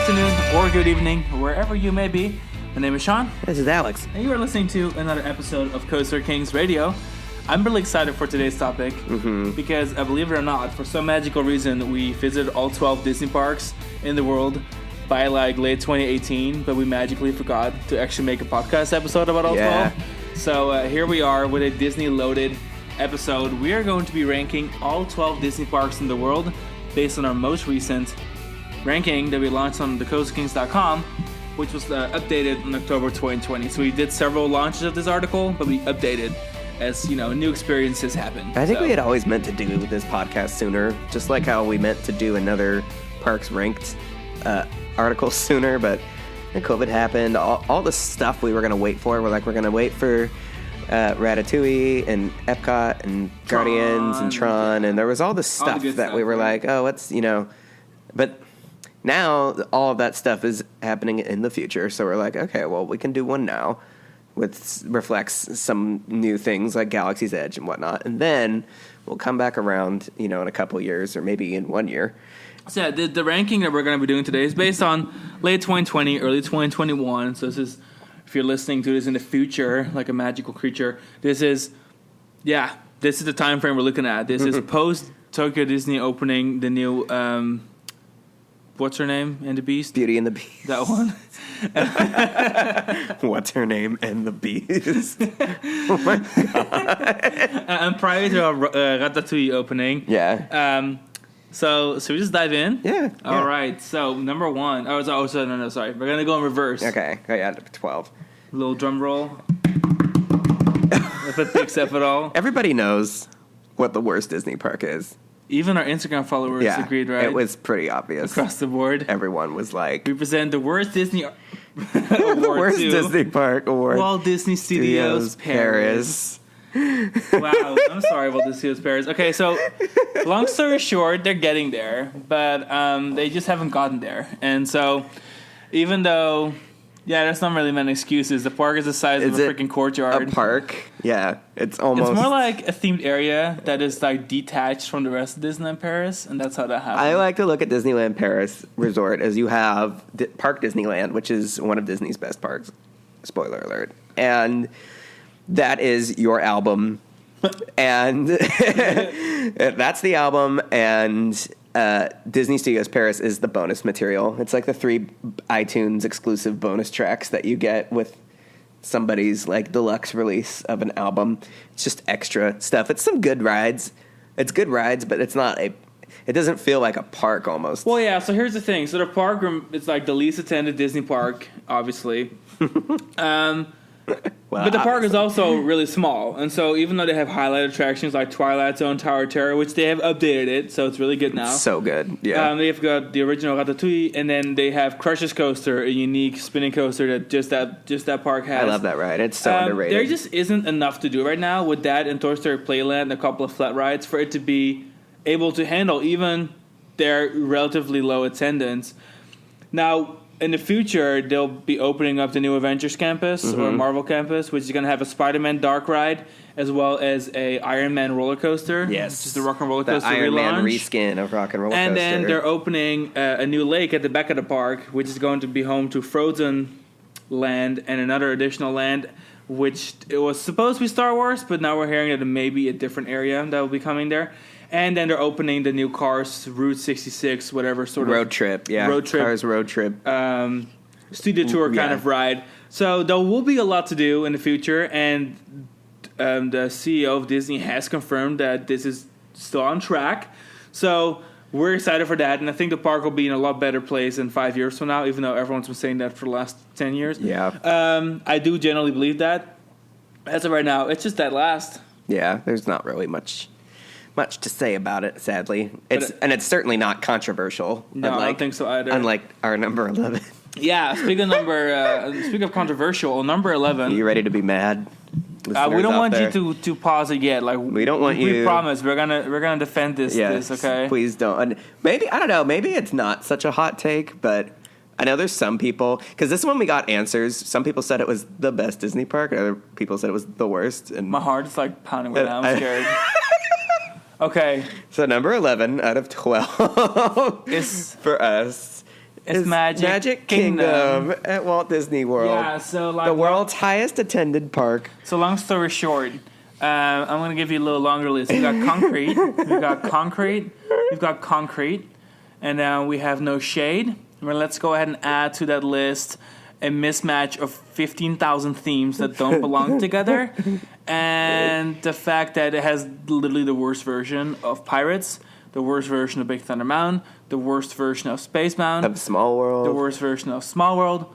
afternoon, or good evening, wherever you may be. My name is Sean. This is Alex. And you are listening to another episode of Coaster Kings Radio. I'm really excited for today's topic because, believe it or not, for some magical reason, we visited all 12 Disney parks in the world by late 2018, but we magically forgot to actually make a podcast episode about all 12. So here we are with a Disney-loaded episode. We are going to be ranking all 12 Disney parks in the world based on our most recent ranking that we launched on thecoasterkings.com, which was updated in October 2020. So we did several launches of this article, but we updated as, new experiences happen. I think we had always meant to do this podcast sooner, just like how we meant to do another Parks Ranked article sooner, but then COVID happened. All the stuff we were going to wait for, we're going to wait for Ratatouille and Epcot and Guardians and Tron, and there was all this stuff that we were like, oh, what's, but now all of that stuff is happening in the future, so we're like, okay, well, we can do one now with reflects some new things like Galaxy's Edge and whatnot, and then we'll come back around, in a couple years or maybe in 1 year. So yeah, the ranking that we're going to be doing today is based on late 2020, early 2021. So this is, if you're listening to this in the future, like a magical creature, this is the time frame we're looking at. This is post Tokyo Disney opening the new what's her name and the Beast? Beauty and the Beast. That one. What's her name and the Beast? Oh my god. And prior to Ratatouille opening. Yeah. So we just dive in? Yeah. All right. So number one. Sorry. We're going to go in reverse. Okay. I got 12. A little drum roll. If it picks up at all. Everybody knows what the worst Disney park is. Even our Instagram followers agreed, right? It was pretty obvious. Across the board. Everyone was like... We present the worst Disney award the worst Disney park award. Walt Disney Studios Paris. Wow. I'm sorry, Walt Disney Studios Paris. Okay, so long story short, they're getting there, but they just haven't gotten there. And so even though... Yeah, that's not really many excuses. The park is the size of a freaking courtyard. A park? Yeah, it's almost... It's more like a themed area that is detached from the rest of Disneyland Paris, and that's how that happens. I like to look at Disneyland Paris Resort as you have Park Disneyland, which is one of Disney's best parks. Spoiler alert. And that is your album. And that's the album, and... Disney Studios Paris is the bonus material. It's like the 3 iTunes exclusive bonus tracks that you get with somebody's deluxe release of an album. It's just extra stuff. It's some good rides. It's good rides, but it's not it doesn't feel like a park almost. Well, yeah, so here's the thing. So the park room, it's the least attended Disney park, obviously. Well, but the park is also really small, and so even though they have highlight attractions like Twilight Zone, Tower of Terror, which they have updated it, so it's really good now. It's so good, yeah. They've got the original Ratatouille, and then they have Crush's Coaster, a unique spinning coaster that just that park has. I love that ride. It's so underrated. There just isn't enough to do right now with that and Toy Story Playland and a couple of flat rides for it to be able to handle even their relatively low attendance. Now, in the future, they'll be opening up the new Avengers Campus or Marvel Campus, which is going to have a Spider-Man dark ride as well as a Iron Man roller coaster. Yes. Which is the Rock and Roller Coaster relaunch. The Iron Man reskin of Rock and Roller Coaster. And then they're opening a new lake at the back of the park, which is going to be home to Frozen Land and another additional land, which it was supposed to be Star Wars, but now we're hearing that it may be a different area that will be coming there. And then they're opening the new Cars Route 66, whatever sort of... Road trip, yeah. Cars road trip. Studio tour kind of ride. So there will be a lot to do in the future, and the CEO of Disney has confirmed that this is still on track. So we're excited for that, and I think the park will be in a lot better place in 5 years from now, even though everyone's been saying that for the last 10 years. Yeah. I do generally believe that. As of right now, it's just that last. Yeah, there's not really much to say about it, sadly. It's certainly not controversial. No, I don't think so either. Unlike our number 11. Yeah, speaking of controversial, number 11. Are you ready to be mad? We don't want you to pause it yet. We don't want you. We promise we're gonna defend this. Yes, this, okay? Please don't. Maybe I don't know. Maybe it's not such a hot take, but I know there's some people, because this one we got answers. Some people said it was the best Disney park, and other people said it was the worst. And my heart is pounding right now. I'm scared. Okay. So number 11 out of 12 is for us It's Magic Kingdom at Walt Disney World. Yeah, so like the world's highest attended park. So long story short, I'm going to give you a little longer list. We've got concrete, and now we have no shade. Well, let's go ahead and add to that list a mismatch of 15,000 themes that don't belong together, and the fact that it has literally the worst version of Pirates, the worst version of Big Thunder Mountain, the worst version of Space Mountain, of Small World, the worst version of Small World.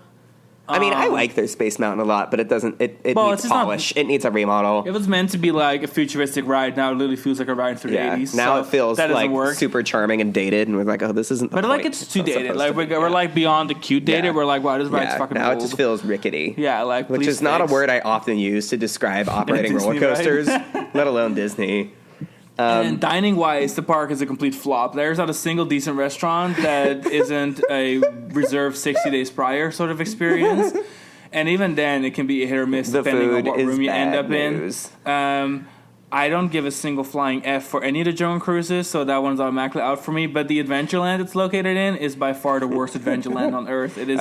I mean, I like their Space Mountain a lot, but it doesn't. It needs polish. It needs a remodel. It was meant to be like a futuristic ride. Now it literally feels like a ride through the 80s. Now it feels like work. super charming and dated, and we're like, oh, this isn't. But like it's too dated. Like we're like beyond the cute dated. Yeah. We're like, wow, this ride's fucking now old. It just feels rickety. Yeah, like which is not a word I often use to describe operating roller coasters, let alone Disney. And dining wise, the park is a complete flop. There's not a single decent restaurant that isn't a reserved 60 days prior sort of experience. And even then, it can be a hit or miss depending on what room you end up in. I don't give a single flying F for any of the Jungle Cruises, so that one's automatically out for me. But the Adventureland it's located in is by far the worst Adventureland on Earth. It is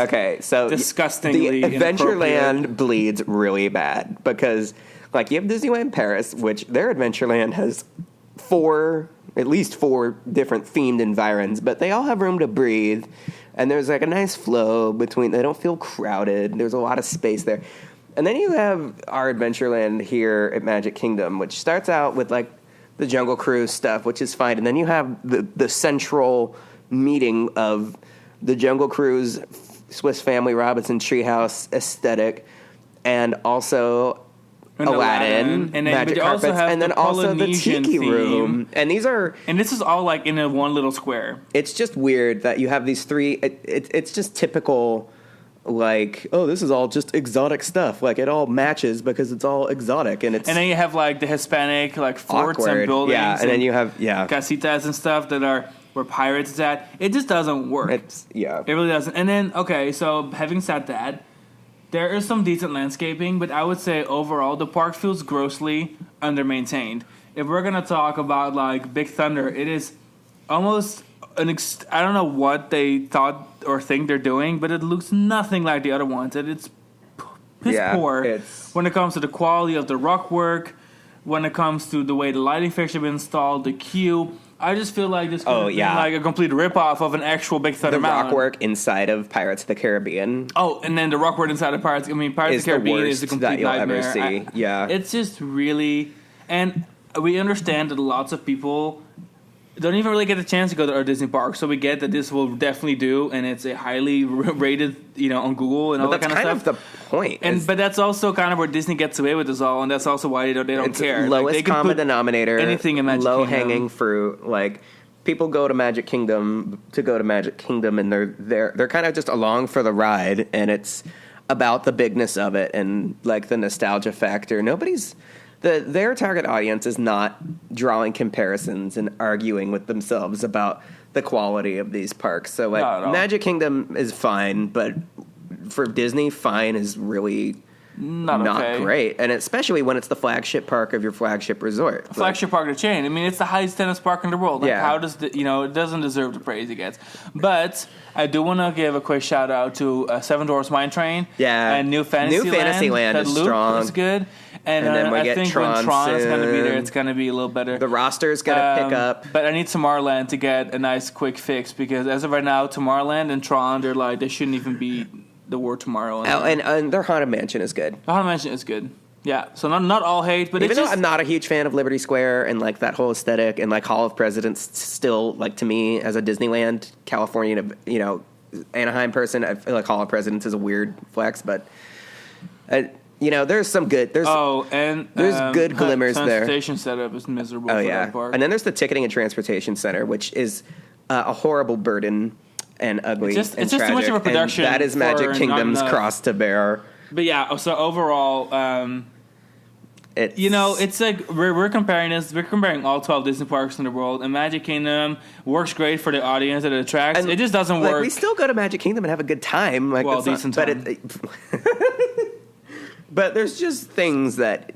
disgustingly the Adventureland bleeds really bad because, like, you have Disneyland Paris, which their Adventureland has at least four different themed environs, but they all have room to breathe. And there's like a nice flow between, they don't feel crowded. There's a lot of space there. And then you have our Adventureland here at Magic Kingdom, which starts out with like the Jungle Cruise stuff, which is fine. And then you have the central meeting of the Jungle Cruise, Swiss Family Robinson Treehouse aesthetic, and also Aladdin, and then magic carpets, and then also the Tiki Room. And these are... And this is all like in a one little square. It's just weird that you have these three... It's just typical, like, oh, this is all just exotic stuff. Like, it all matches because it's all exotic. And then you have, like, the Hispanic, like, forts and buildings. Yeah, and then you have, casitas and stuff that are where pirates is at. It just doesn't work. It really doesn't. And then, okay, so having said that... There is some decent landscaping, but I would say overall the park feels grossly under-maintained. If we're going to talk about like Big Thunder, it is almost I don't know what they thought or think they're doing, but it looks nothing like the other ones. And it's piss poor when it comes to the quality of the rock work, when it comes to the way the lighting fixture has been installed, the queue. I just feel like this could have been like a complete ripoff of an actual Big Thunder Mountain. The rock work inside of Pirates of the Caribbean. Oh, and then the rock work inside of Pirates. I mean, Pirates of the Caribbean is a complete nightmare. Ever see. It's just really... And we understand that lots of people don't even really get the chance to go to our Disney park, so we get that this will definitely do, and it's a highly rated, on Google and all that kind of stuff. That's kind of the point. But that's also kind of where Disney gets away with this all, and that's also why they don't care. Lowest they can common denominator, anything in Magic low hanging fruit. Like people go to Magic Kingdom and they're kind of just along for the ride, and it's about the bigness of it and like the nostalgia factor. Their target audience is not drawing comparisons and arguing with themselves about the quality of these parks. So, like, Magic Kingdom is fine, but for Disney, fine is really not great. And especially when it's the flagship park of your flagship resort. Flagship park of the chain. I mean, it's the highest tennis park in the world. Like, how does it doesn't deserve the praise it gets. But I do want to give a quick shout out to Seven Dwarfs Mine Train. Yeah. And New Fantasyland is strong. Is good. And then I think Tron when Tron is going to be there, it's going to be a little better. The roster's going to pick up. But I need Tomorrowland to get a nice quick fix because as of right now, Tomorrowland and Tron, they shouldn't even be the word tomorrow. And their Haunted Mansion is good. The Haunted Mansion is good. Yeah, so not all hate, but even though I'm not a huge fan of Liberty Square and like that whole aesthetic and like Hall of Presidents, still like to me as a Disneyland California, Anaheim person, I feel like Hall of Presidents is a weird flex, but there's some good. There's good glimmers there. Transportation setup is miserable. For that park. And then there's the Ticketing and Transportation Center, which is a horrible burden and ugly. It's just too much of a production. And that is Magic Kingdom's cross to bear. But yeah, so overall, it's like we're comparing this. We're comparing all 12 Disney parks in the world, and Magic Kingdom works great for the audience that it attracts. And it just doesn't work. We still go to Magic Kingdom and have a good time. Like, decent time. But there's just things that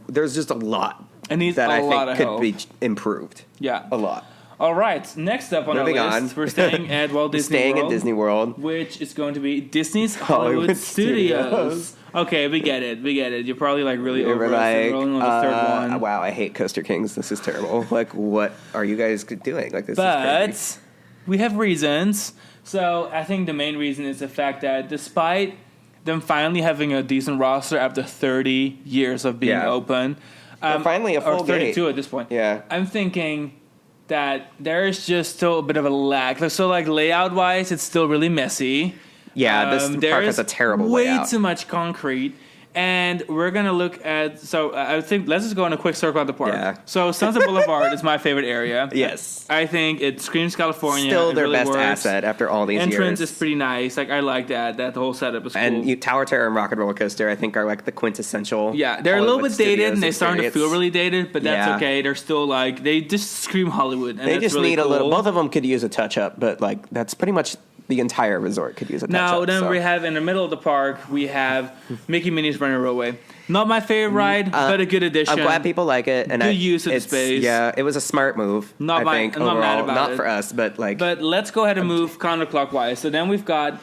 there's just a lot that I think could be improved. Yeah, a lot. All right, next up on Moving our list, on. we're staying at Walt Disney Staying World. at Disney World. Which is going to be Disney's Hollywood Studios. Okay, we get it. You're probably like really over us and rolling on the third one. Wow, I hate Coaster Kings. This is terrible. Like, what are you guys doing? Like, this is crazy. But we have reasons. So I think the main reason is the fact that despite them finally having a decent roster after 30 years of being open, finally a full or 32 gate. at this point. Yeah, I'm thinking that there's just still a bit of a lack. So like layout wise, it's still really messy. Yeah, this park has a terrible layout. Way too much concrete. And we're going to look at... So I think let's just go on a quick circle at the park. Yeah. So Sunset Boulevard is my favorite area. Yes. I think it screams California. Still their really best works. asset after all these years. Entrance is pretty nice. Like I like that. That whole setup is cool. And Tower Terror and Rocket Roller Coaster, I think, are like the quintessential. Yeah, they're Hollywood a little bit dated Studios and they're starting to feel really dated, but that's okay. They're still like... They just scream Hollywood. And they that's just really need cool. a little... Both of them could use a touch-up, but like that's pretty much... The entire resort could use a touch-up. Now, then we have in the middle of the park, we have Mickey Minnie's Running Railway. Not my favorite ride, but a good addition. I'm glad people like it. And good use of the space. Yeah, it was a smart move. I'm not mad about not it. for us, but like. But let's go ahead and move counterclockwise. So then we've got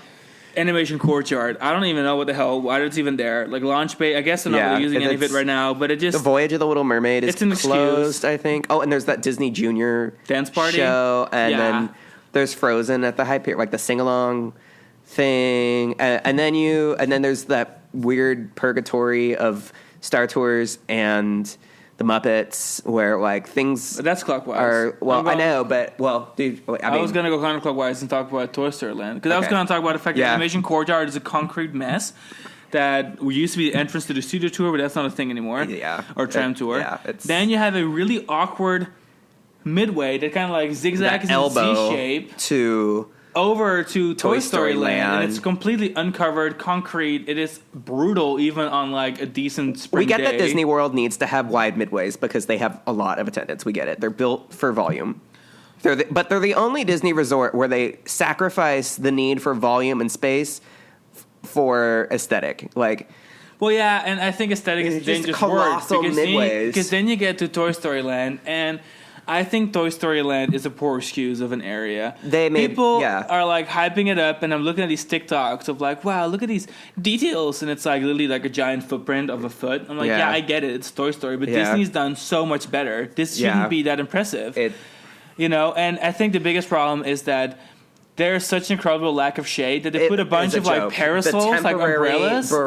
Animation Courtyard. I don't even know what the hell, why it's even there. Like Launch Bay, I guess they're not really using any of it right now, but it just... The Voyage of the Little Mermaid is an closed, I think. Oh, and there's that Disney Junior Dance Party show, and then there's Frozen at the High Pier, like the sing-along thing, and then there's that weird purgatory of Star Tours and the Muppets where like things that's clockwise are I know, but dude, I was gonna go counterclockwise and talk about Toy Story Land because I was gonna talk about the fact that Animation Courtyard is a concrete mess that used to be the entrance to the studio tour, but that's not a thing anymore. Or tram tour. Then you have a really awkward midway that kind of like zigzags in C shape over to Toy Story Land, and it's completely uncovered concrete. It is brutal, even on like a decent spring day. We get that Disney World needs to have wide midways because they have a lot of attendance. We get it. They're built for volume. But they're the only Disney resort where they sacrifice the need for volume and space for aesthetic. Like, well, yeah, and I think aesthetic is a dangerous word because then you get to Toy Story Land and. I think Toy Story Land is a poor excuse of an area. People are like hyping it up, and I'm looking at these TikToks of like, wow, look at these details, and it's like literally like a giant footprint of a foot. I'm like, yeah I get it, it's Toy Story, but Disney's done so much better. This shouldn't be that impressive, And I think the biggest problem is that there's such an incredible lack of shade that they put a bunch of like parasols, like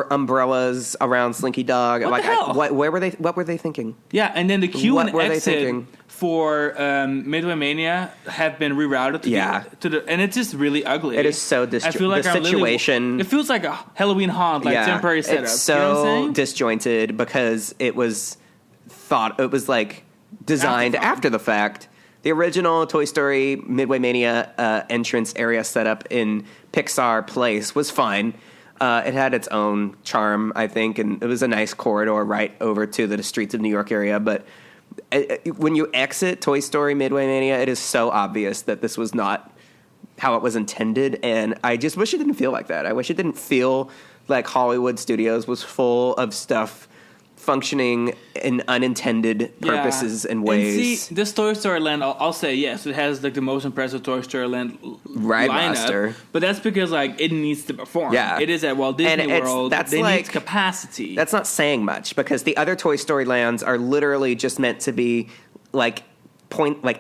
umbrellas around Slinky Dog. What the hell? What were they thinking? Yeah, and then the queue and exit for Midway Mania have been rerouted to the and it's just really ugly. It is so disjointed. I feel like the situation. It feels like a Halloween haunt, like temporary setup. It's so disjointed because it was like designed after the fact. The original Toy Story Midway Mania entrance area setup in Pixar Place was fine. It had its own charm, I think, and it was a nice corridor right over to the streets of New York area. But when you exit Toy Story Midway Mania, it is so obvious that this was not how it was intended. And I just wish it didn't feel like that. I wish it didn't feel like Hollywood Studios was full of stuff functioning in unintended purposes and ways. And see, this Toy Story Land, I'll say yes, it has like the most impressive Toy Story Land ride lineup, but that's because like it needs to perform. Yeah, it is at Walt Disney World. They need capacity. That's not saying much because the other Toy Story lands are literally just meant to be like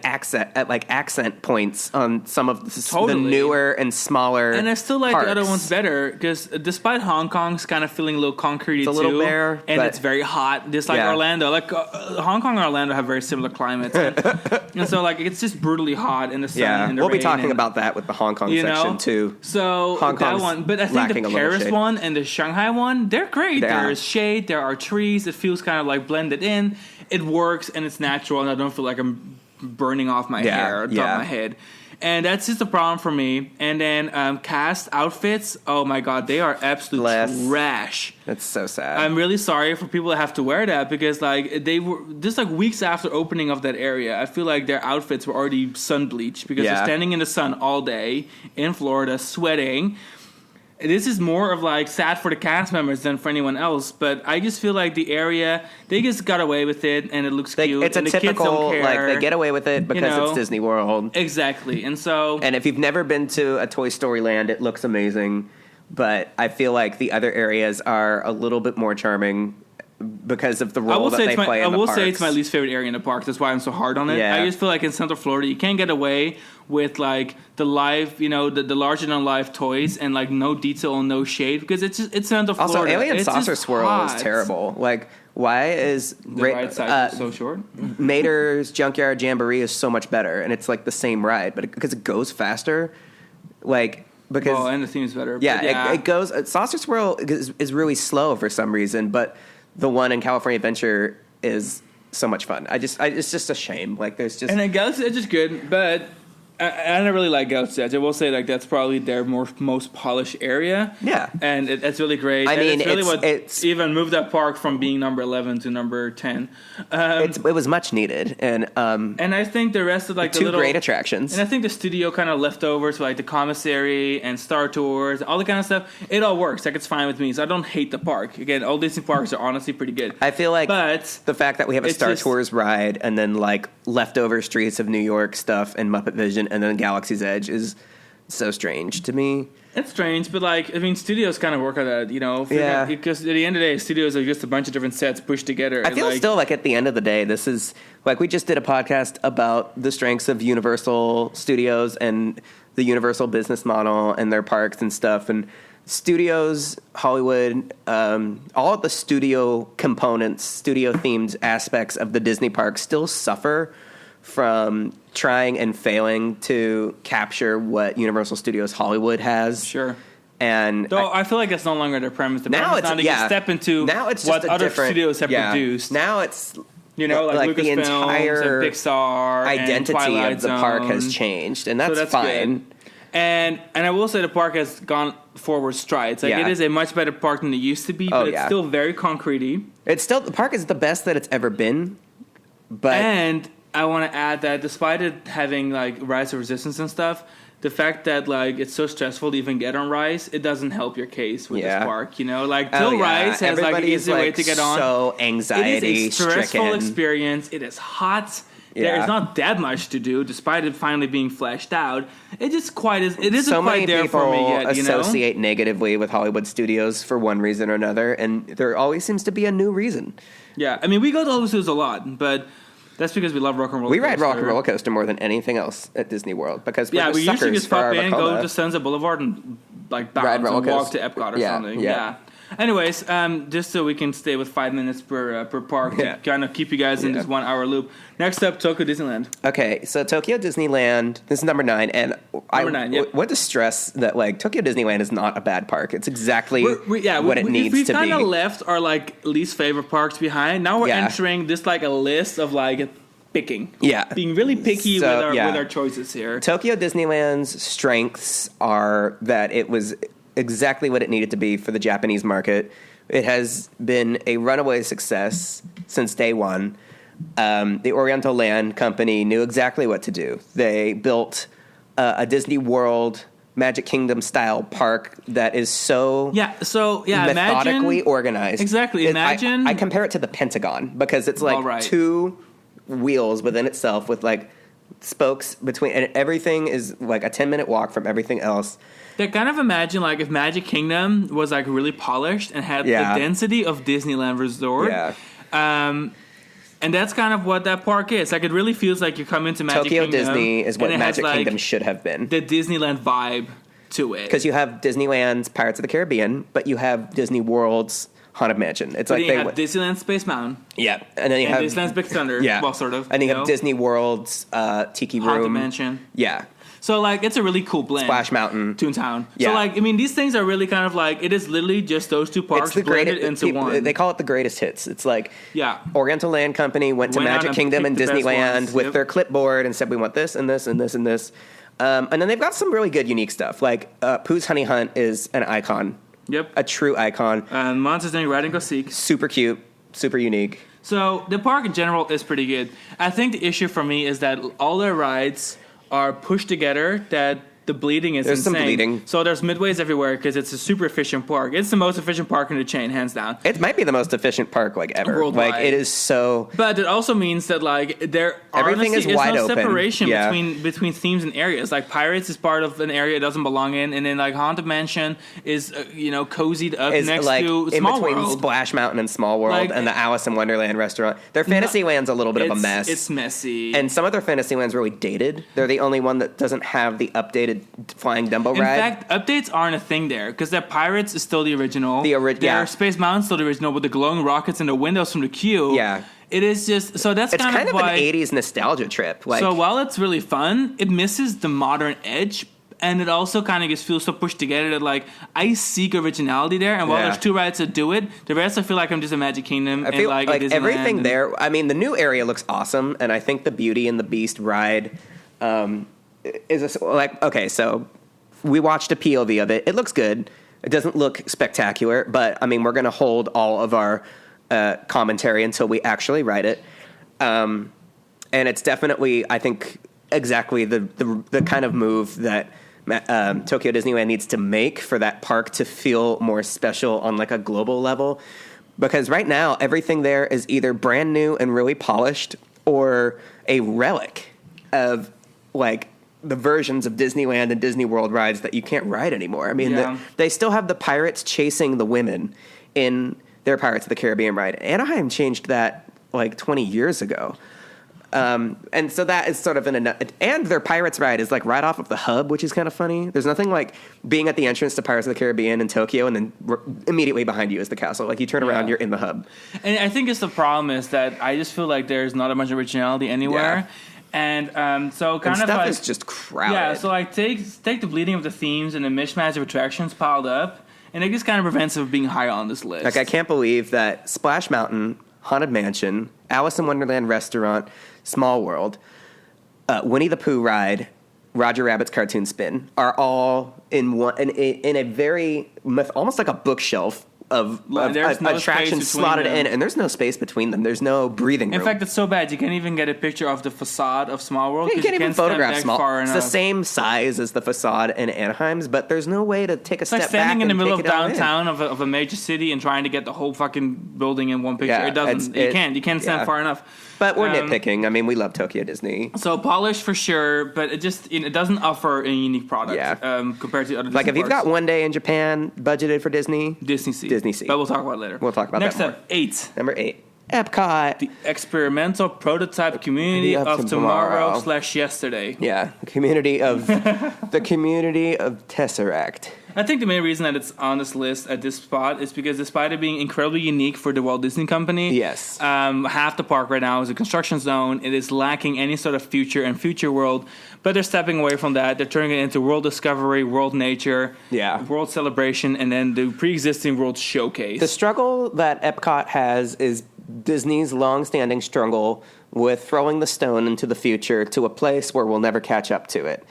accent points on some of the newer and smaller. And I still like parks. the other ones better because despite Hong Kong's kind of feeling a little concretey it's a little bare, and it's very hot, just like Orlando. Like Hong Kong and Orlando have very similar climates, and so like it's just brutally hot in the sun. And the we'll rain be talking about that with the Hong Kong section too. So Hong that one, but I think the Paris one and the Shanghai one, they're great. There is shade, there are trees. It feels kind of like blended in. It works and it's natural, and I don't feel like I'm burning off my hair or top of my head. And that's just a problem for me. And then cast outfits, oh my god, they are absolute trash. That's so sad. I'm really sorry for people that have to wear that because like they were just like weeks after opening of that area. I feel like their outfits were already sun bleached because they're standing in the sun all day in Florida sweating. this is more of like sad for the cast members than for anyone else. But I just feel like the area, they just got away with it, and it looks cute. It's a and typical, the kids don't care. like, they get away with it because it's Disney World. Exactly. And if you've never been to a Toy Story Land, it looks amazing. But I feel like the other areas are a little bit more charming because of the role that they play in the parks. I will say it's my least favorite area in the park. That's why I'm so hard on it. Yeah. I just feel like in Central Florida, you can't get away with like the live, the larger than life toys and like no detail and no shade because it's Central Florida. Also, Alien Saucer Swirl is terrible. Like, why is the ride size so short? Mater's Junkyard Jamboree is so much better, and it's like the same ride, but because it goes faster, like. Because, and the theme's better. Yeah, it goes. Saucer Swirl is really slow for some reason, but the one in California Adventure is so much fun. It's just a shame. Like there's just and then Galaxy Edge is good, but I don't really like Galaxy Edge. I will say like that's probably their most polished area. Yeah, and it's really great. I mean, it's really even moved that park from being number 11 to number 10. It was much needed, and I think the rest of like two great attractions. And I think the studio kind of leftovers, like the commissary and Star Tours, all the kind of stuff. It all works. Like it's fine with me. So I don't hate the park. Again, all Disney parks are honestly pretty good. I feel like, but the fact that we have a Star Tours ride and then like leftover Streets of New York stuff and Muppet Vision. And then Galaxy's Edge is so strange to me. It's strange, but like, I mean, studios kind of work on that, Yeah. Because at the end of the day, studios are just a bunch of different sets pushed together. I feel still like at the end of the day, this is like we just did a podcast about the strengths of Universal Studios and the Universal business model and their parks and stuff. And studios, Hollywood, all of the studio components, studio themed aspects of the Disney parks still suffer from trying and failing to capture what Universal Studios Hollywood has. Sure. And though I feel like that's no longer their premise. The premise now to step into what other studios have produced. Now it's like the entire and Pixar identity and of the park has changed, and that's fine. Good. And I will say the park has gone forward strides. Like it is a much better park than it used to be, but it's still very concretey. The park is the best that it's ever been. And I want to add that despite it having like Rise of Resistance and stuff, the fact that like it's so stressful to even get on Rise, it doesn't help your case with this park. Like till Rise has like an easy way to get on. So anxiety It is a stressful experience. It is hot. There is not that much to do, despite it finally being fleshed out. It just quite is. It isn't quite there for me yet. Associate negatively with Hollywood studios for one reason or another, and there always seems to be a new reason. Yeah, I mean we go to Hollywood studios a lot, but. That's because we love Rock and Roller Coaster. We ride Rock and Roller Coaster more than anything else at Disney World because we usually just pop in, go to Sunset Boulevard, and like bounce and walk to Epcot or something. Yeah. Anyways, just so we can stay with 5 minutes per park to kind of keep you guys in this 1 hour loop. Next up, Tokyo Disneyland. Okay, so Tokyo Disneyland. This is number 9, and what to stress that like Tokyo Disneyland is not a bad park. It's exactly what it needs to be. We've kind of left our like least favorite parks behind. Now we're entering this like a list of like picking. Yeah, being really picky with our choices here. Tokyo Disneyland's strengths are that it was exactly what it needed to be for the Japanese market. It has been a runaway success since day one. The Oriental Land Company knew exactly what to do. They built a Disney World Magic Kingdom style park that is so methodically organized. Exactly. Imagine I compare it to the Pentagon because it's like two wheels within itself with like spokes between, and everything is like a 10-minute walk from everything else. They kind of imagine like if Magic Kingdom was like really polished and had the density of Disneyland Resort. Yeah. And that's kind of what that park is. Like it really feels like you come into Magic Kingdom. Tokyo Disney is what Magic Kingdom should have been. The Disneyland vibe to it. Because you have Disneyland's Pirates of the Caribbean, but you have Disney World's Haunted Mansion. It's like you have Disneyland Space Mountain. Yeah, and then you have Disneyland's Big Thunder. Yeah, well, sort of. And you have Disney World's Tiki Room, Haunted Mansion. Yeah. So, like, it's a really cool blend. Splash Mountain. Toontown. Yeah. So, like, I mean, these things are really kind of like, it is literally just those two parks blended into one. They call it the greatest hits. It's like, Oriental Land Company went to Magic Kingdom and Disneyland with their clipboard and said, we want this and this and this and this. And then they've got some really good, unique stuff. Like, Pooh's Honey Hunt is an icon. Yep. A true icon. And Monsters Inc. Ride and Go Seek. Super cute. Super unique. So, the park in general is pretty good. I think the issue for me is that all their rides are pushed together that the bleeding is There's insane. some bleeding. So there's midways everywhere because it's a super efficient park. It's the most efficient park in the chain, hands down. It might be the most efficient park like ever. Worldwide. Like it is so. But it also means that like there Everything honestly is wide no open. separation Yeah. between themes and areas. Like Pirates is part of an area it doesn't belong in, and then like Haunted Mansion is cozied up Is next like to in Small between World. Splash Mountain and Small World Like, and the Alice in Wonderland restaurant. Their Fantasyland's a little bit of a mess. It's messy. And some of their Fantasyland's really dated. They're the only one that doesn't have the updated Flying Dumbo in ride. fact, updates aren't a thing there because their Pirates is still the original. Yeah. Their Space Mountain's still the original with the glowing rockets and the windows from the queue. Yeah. It is just so that's It's kind of why, an 80s nostalgia trip. Like, so while it's really fun, it misses the modern edge. And it also kind of just feels so pushed together that, like, I seek originality there. And while there's 2 rides that do it, the rest I feel like I'm just a Magic Kingdom. I feel and like Disneyland everything and, there. I mean, the new area looks awesome, and I think the Beauty and the Beast ride is okay. So we watched a POV of it. It looks good. It doesn't look spectacular, but I mean, we're going to hold all of our commentary until we actually ride it. And it's definitely, I think, exactly the kind of move that Tokyo Disneyland needs to make for that park to feel more special on like a global level. Because right now, everything there is either brand new and really polished or a relic of like the versions of Disneyland and Disney World rides that you can't ride anymore. I mean, they still have the pirates chasing the women in their Pirates of the Caribbean ride. Anaheim changed that like 20 years ago. And so that is sort of and their Pirates ride is like right off of the hub, which is kind of funny. There's nothing like being at the entrance to Pirates of the Caribbean in Tokyo and then immediately behind you is the castle. Like you turn around, you're in the hub. And I think it's the problem is that I just feel like there's not a much originality anywhere. And so kind and of stuff like is just crowded. Yeah, so like take the bleeding of the themes and the mishmash of attractions piled up, and it just kind of prevents it from being high on this list. Like I can't believe that Splash Mountain, Haunted Mansion, Alice in Wonderland restaurant, Small World, Winnie the Pooh ride, Roger Rabbit's Cartoon Spin are all in one in a very almost like a bookshelf of no attractions slotted in, and there's no space between them. There's no breathing room. In fact, it's so bad you can't even get a picture of the facade of Small World. You can't even photograph Small. It's the enough. same size as the facade in Anaheim's, but there's no way to take a step back. It's like standing in the middle of it all in. downtown of a major city and trying to get the whole fucking building in one picture. Yeah, it doesn't. You can't stand far enough. But we're nitpicking. I mean, we love Tokyo Disney. So polished for sure, but it just it doesn't offer a unique product compared to other Disney Like if you've parks. got one day in Japan budgeted for Disney, Disney Sea. But we'll talk about it later. We'll talk about Next that more. up, 8. Number 8, Epcot. The experimental prototype community of tomorrow / yesterday. Yeah, the community of Tesseract. I think the main reason that it's on this list at this spot is because despite it being incredibly unique for the Walt Disney Company, yes, half the park right now is a construction zone. It is lacking any sort of future world, but they're stepping away from that. They're turning it into world discovery, world nature, world celebration, and then the pre-existing world showcase. The struggle that Epcot has is Disney's long-standing struggle with throwing the stone into the future to a place where we'll never catch up to it.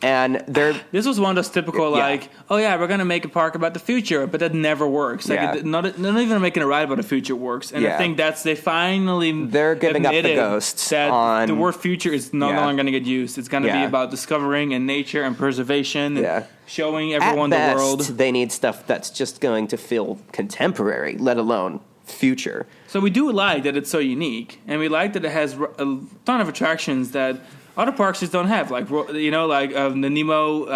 And this was one of those typical we're gonna make a park about the future, but that never works. Like not even making a ride about the future works. And I think they're giving up the ghosts that on the word future is no longer gonna get used. It's gonna be about discovering and nature and preservation and showing everyone At the world. best, they need stuff that's just going to feel contemporary, let alone future. So we do like that it's so unique, and we like that it has a ton of attractions that other parks just don't have, like the Nemo.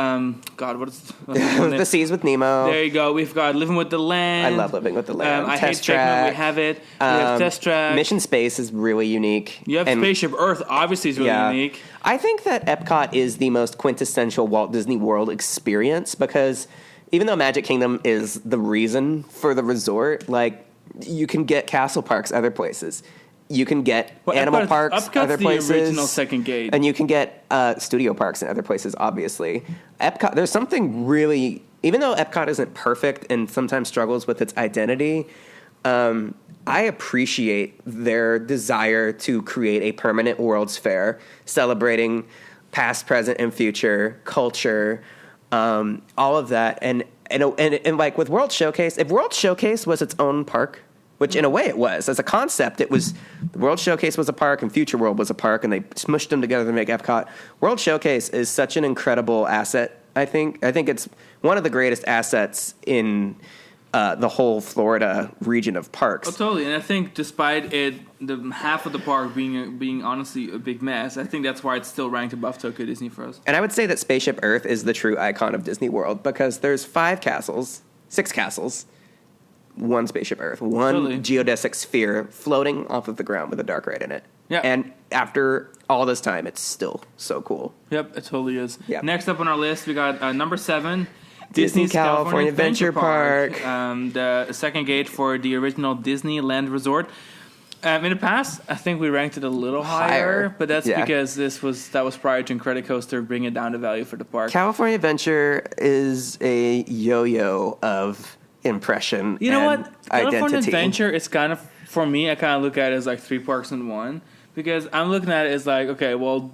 What's The Seas with Nemo. There you go. We've got Living with the Land. I love Living with the Land. I hate Track. We have it. We have Test Track. Mission Space is really unique. You have Spaceship Earth. Obviously, is really unique. I think that Epcot is the most quintessential Walt Disney World experience because even though Magic Kingdom is the reason for the resort, like you can get castle parks other places. You can get animal parks other places. The original second gate. And you can get studio parks in other places, obviously. Epcot, there's something really... Even though Epcot isn't perfect and sometimes struggles with its identity, I appreciate their desire to create a permanent World's Fair celebrating past, present, and future, culture, all of that. And like with World Showcase, if World Showcase was its own park, which in a way it was. As a concept, it was, the World Showcase was a park and Future World was a park, and they smushed them together to make Epcot. World Showcase is such an incredible asset, I think. I think it's one of the greatest assets in the whole Florida region of parks. Oh, totally. And I think despite the half of the park being honestly a big mess, I think that's why it's still ranked above Tokyo Disney for us. And I would say that Spaceship Earth is the true icon of Disney World because there's 6 castles, one Spaceship Earth, one geodesic sphere floating off of the ground with a dark ride in it. Yeah. And after all this time, it's still so cool. Yep, it totally is. Yep. Next up on our list, we got number 7, Disney's California Adventure Park. The second gate for the original Disneyland Resort. In the past, I think we ranked it a little higher, but that's because that was prior to Incredicoaster bringing down the value for the park. California Adventure is a yo-yo of impression. You know what? Identity. California Adventure is kind of, for me, I kind of look at it as like 3 parks in one, because I'm looking at it as like, okay, well,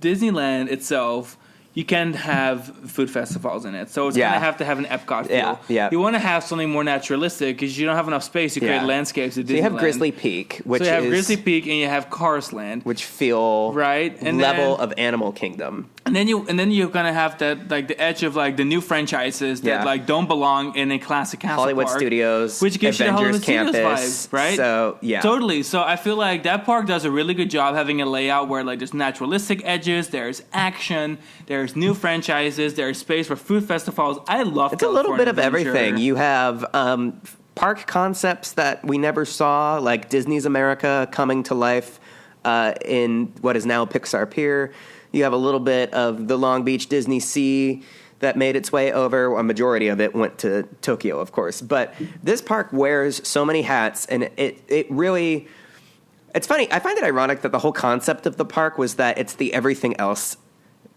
Disneyland itself, you can't have food festivals in it. So it's going to have an Epcot feel. Yeah. You want to have something more naturalistic because you don't have enough space to create landscapes at Disneyland. So you have Grizzly Peak, and you have Cars Land, which feel and level of Animal Kingdom. And then you're gonna have that like the edge of like the new franchises that like don't belong in a classic castle Hollywood park, Studios, which gives Avengers you the Hollywood Campus, Studios vibe, right? So totally. So I feel like that park does a really good job having a layout where like there's naturalistic edges, there's action, there's new franchises, there's space for food festivals. I love it's a little bit of everything. You have park concepts that we never saw, like Disney's America coming to life in what is now Pixar Pier. You have a little bit of the Long Beach Disney Sea that made its way over. A majority of it went to Tokyo, of course. But this park wears so many hats, and it really... It's funny. I find it ironic that the whole concept of the park was that it's the everything else.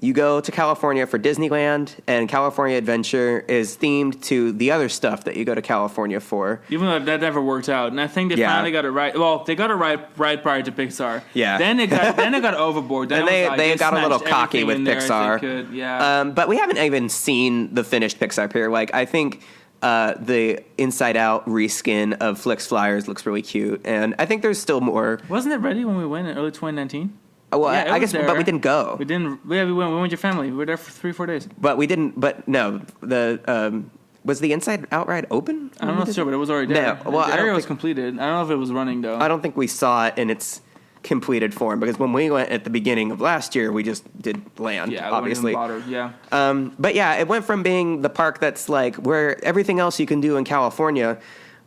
You go to California for Disneyland, and California Adventure is themed to the other stuff that you go to California for. Even though that never worked out, and I think they finally got it right. Well, they got it right prior to Pixar. Yeah. Then it got overboard. Then they got a little cocky with Pixar. Yeah. But we haven't even seen the finished Pixar Pier. Like I think the Inside Out reskin of Flix Flyers looks really cute, and I think there's still more. Wasn't it ready when we went in early 2019? Well, yeah, I guess, but we didn't go. We didn't. Yeah, we went with your family. We were there for 3-4 days. But we didn't. But no, was the Inside Out ride open? I'm not sure, but it was already there. No, well, the area was completed. I don't know if it was running though. I don't think we saw it in its completed form because when we went at the beginning of last year, we just did land. Yeah, obviously. Yeah. But yeah, it went from being the park that's like where everything else you can do in California.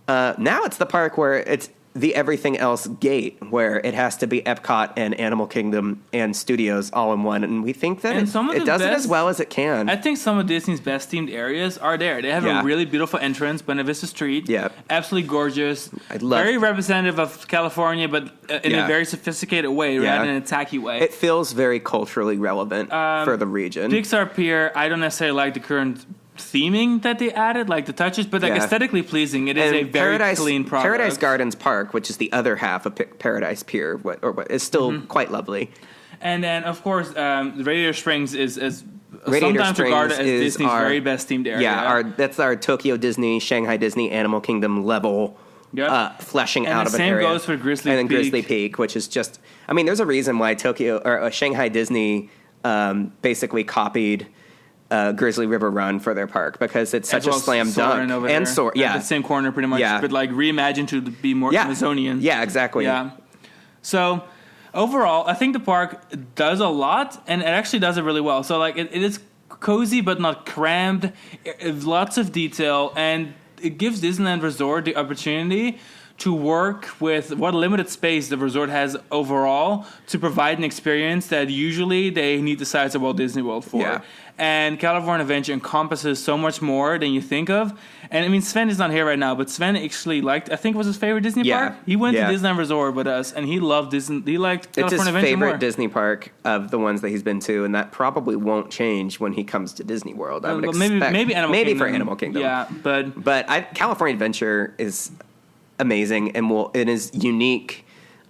Now it's the park where it's the everything else gate where it has to be Epcot and Animal Kingdom and Studios all in one, and we think that it does it as well as it can. I think some of Disney's best themed areas are there. They have a really beautiful entrance, Buena Vista Street. Yeah, absolutely gorgeous. Very representative of California, but in a very sophisticated way, rather than a tacky way. It feels very culturally relevant for the region. Pixar Pier, I don't necessarily like the current theming that they added, like the touches, but like aesthetically pleasing. It is a very clean product. Paradise Gardens Park, which is the other half of Paradise Pier, is still quite lovely. And then, of course, Radiator Springs is sometimes regarded as Disney's very best themed area. Yeah, that's our Tokyo Disney, Shanghai Disney, Animal Kingdom level. Fleshing out of an area. And the same goes for Grizzly Peak. And then Grizzly Peak, which is just... I mean, there's a reason why Shanghai Disney basically copied Grizzly River Run for their park because it's such a slam dunk. And Soarin', the same corner pretty much, but like reimagined to be more Amazonian. Yeah, exactly. Yeah. So overall, I think the park does a lot, and it actually does it really well. So like it is cozy but not crammed. Lots of detail, and it gives Disneyland Resort the opportunity to work with what limited space the resort has overall to provide an experience that usually they need the size of Walt Disney World for. Yeah. And California Adventure encompasses so much more than you think of. And I mean, Sven is not here right now, but Sven actually I think it was his favorite Disney park. He went to Disneyland Resort with us, and he loved Disney. He liked California Adventure more. It's his favorite Disney park of the ones that he's been to, and that probably won't change when he comes to Disney World. I would expect. Maybe for Animal Kingdom. Yeah, but California Adventure is amazing, and it is unique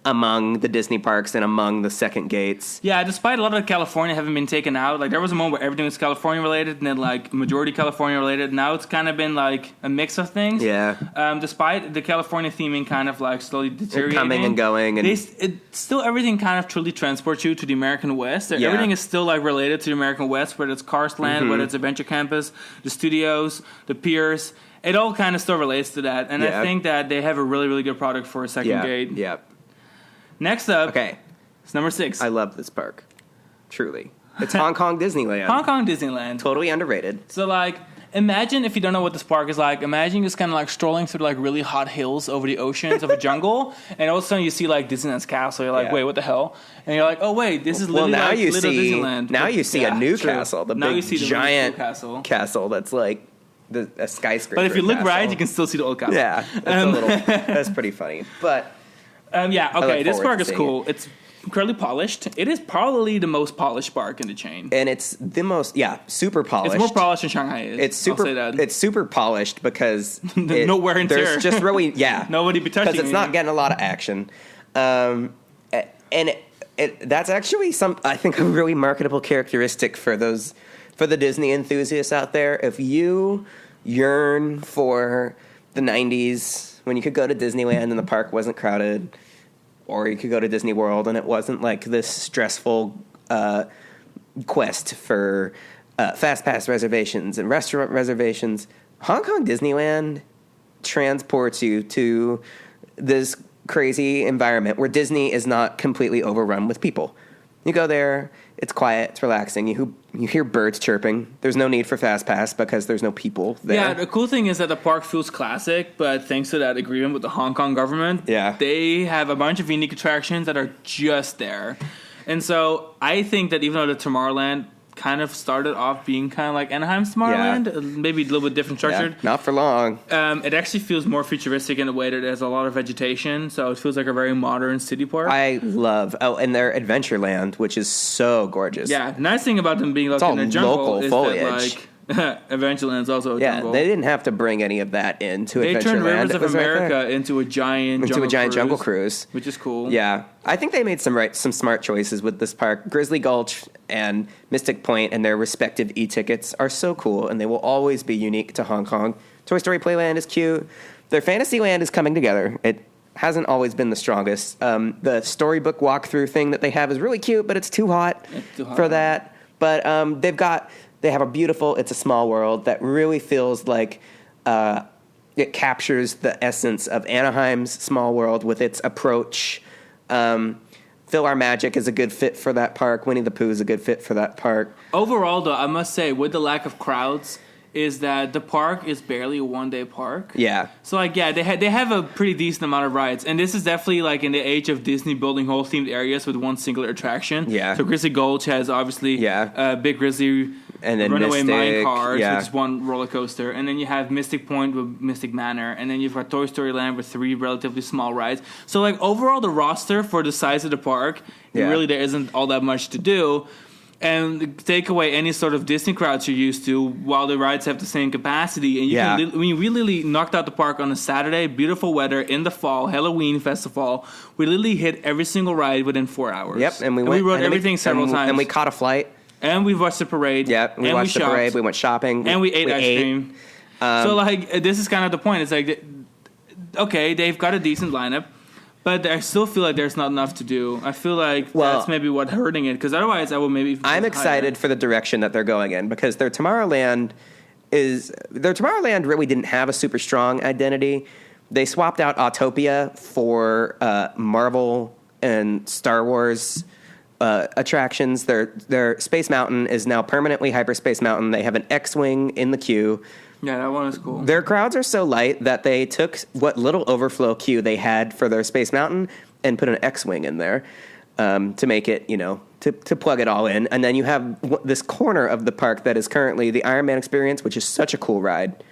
among the Disney parks and among the second gates. Yeah, despite a lot of California having been taken out, like there was a moment where everything was California related and then like majority California related. Now it's kind of been like a mix of things. Yeah. Despite the California theming kind of like slowly deteriorating. Coming and going. And still everything kind of truly transports you to the American West. Yeah. Everything is still like related to the American West, whether it's Cars Land, whether it's Adventure Campus, the studios, the piers. It all kind of still relates to that. And I think that they have a really, really good product for a second gate. Yeah. Next up, okay, it's number 6. I love this park. Truly. It's Hong Kong Disneyland. Hong Kong Disneyland. Totally underrated. So, like, imagine if you don't know what this park is like, imagine just kind of like strolling through like really hot hills over the oceans of a jungle, and all of a sudden you see like Disneyland's castle. You're like, wait, what the hell? And you're like, oh wait, this is literally now like you Little see, Disneyland. Now you see a new castle, the now big you see the giant castle that's like a skyscraper. But if you look castle. right, you can still see the old castle. Yeah, that's pretty funny. But this park is cool. It's incredibly polished. It is probably the most polished park in the chain, and it's the most super polished. It's more polished than Shanghai is. It's super. I'll say that. It's super polished because no wear and tear. There's just really nobody be touching because it's not getting a lot of action, and that's actually I think a really marketable characteristic for the Disney enthusiasts out there. If you yearn for the 90s when you could go to Disneyland and the park wasn't crowded, or you could go to Disney World and it wasn't like this stressful quest for fast pass reservations and restaurant reservations, Hong Kong Disneyland transports you to this crazy environment where Disney is not completely overrun with people. You go there, it's quiet, it's relaxing. You hear birds chirping. There's no need for fast pass because there's no people there. Yeah, the cool thing is that the park feels classic, but thanks to that agreement with the Hong Kong government, they have a bunch of unique attractions that are just there. And so I think that even though the Tomorrowland kind of started off being kind of like Anaheim's Tomorrowland, maybe a little bit different structured. Not for long. It actually feels more futuristic in a way that there's a lot of vegetation, so it feels like a very modern city park. I love, and their Adventureland, which is so gorgeous. Yeah, the nice thing about them being like in a jungle local is foliage. that Adventureland's also a jungle. Yeah, they didn't have to bring any of that into Adventureland. They turned Rivers of America into a giant jungle cruise, which is cool. Yeah, I think they made some smart choices with this park. Grizzly Gulch and Mystic Point and their respective e-tickets are so cool, and they will always be unique to Hong Kong. Toy Story Playland is cute. Their Fantasyland is coming together. It hasn't always been the strongest. The storybook walkthrough thing that they have is really cute, but it's too hot for that. But they have a beautiful It's a Small World that really feels like it captures the essence of Anaheim's Small World with its approach. Phil Our Magic is a good fit for that park. Winnie the Pooh is a good fit for that park. Overall, though, I must say, with the lack of crowds, is that the park is barely a one-day park. Yeah. So, like, they have a pretty decent amount of rides. And this is definitely, like, in the age of Disney building whole themed areas with one singular attraction. Yeah. So, Grizzly Gulch has, obviously, Big Grizzly and then Runaway Mystic, Mine Cars, which is one roller coaster. And then you have Mystic Point with Mystic Manor. And then you've got Toy Story Land with 3 relatively small rides. So, like, overall, the roster for the size of the park, really there isn't all that much to do. And take away any sort of Disney crowds you're used to, while the rides have the same capacity. And we literally knocked out the park on a Saturday, beautiful weather in the fall, Halloween festival. We literally hit every single ride within 4 hours. Yep, and we rode everything several times. And we caught a flight. And we watched the parade. Yeah, we watched the parade. We went shopping. And we ate ice cream. So, like, this is kind of the point. It's like, okay, they've got a decent lineup. But I still feel like there's not enough to do. I feel like that's maybe what's hurting it. Because otherwise, I would maybe. I'm excited for the direction that they're going in, because their Tomorrowland really didn't have a super strong identity. They swapped out Autopia for Marvel and Star Wars attractions. Their Space Mountain is now permanently Hyperspace Mountain. They have an X-wing in the queue. Yeah, that one is cool. Their crowds are so light that they took what little overflow queue they had for their Space Mountain and put an X-wing in there to make it, to plug it all in. And then you have this corner of the park that is currently the Iron Man Experience, which is such a cool ride.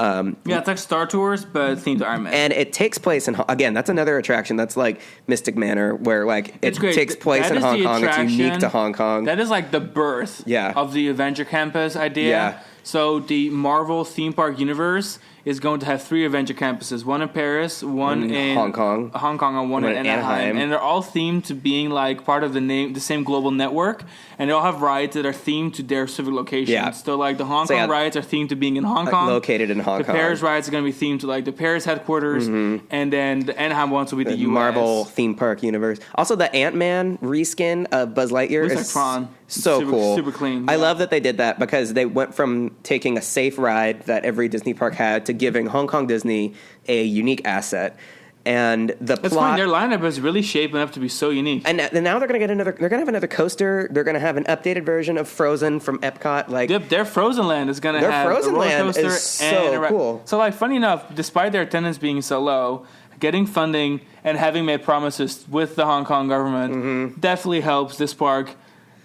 It's like Star Tours, but themed to Iron Man. And it takes place again, that's another attraction that's like Mystic Manor, where like it takes place in Hong Kong. It's unique to Hong Kong. That is like the birth of the Adventure Campus idea. Yeah. So the Marvel theme park universe is going to have 3 Avenger campuses: one in Paris, one in Hong Kong, and one in Anaheim. And they're all themed to being like part of the same global network. And they all have rides that are themed to their specific locations. Yeah. So like the Hong Kong rides are themed to being in Hong Kong, located in Hong Kong. The Paris rides are going to be themed to like the Paris headquarters, and then the Anaheim ones will be the US. Marvel theme park universe. Also, the Ant-Man reskin of Buzz Lightyear is Tron. So cool. Super clean. I love that they did that because they went from taking a safe ride that every Disney park had to giving Hong Kong Disney a unique asset. And That's fine. Their lineup is really shaping up to be so unique. And now they're going to get another. They're going to have another coaster. They're going to have an updated version of Frozen from Epcot. Like their Frozen Land is going to have Frozen a roller Land coaster is so cool. So like, funny enough, despite their attendance being so low, getting funding and having made promises with the Hong Kong government definitely helps this park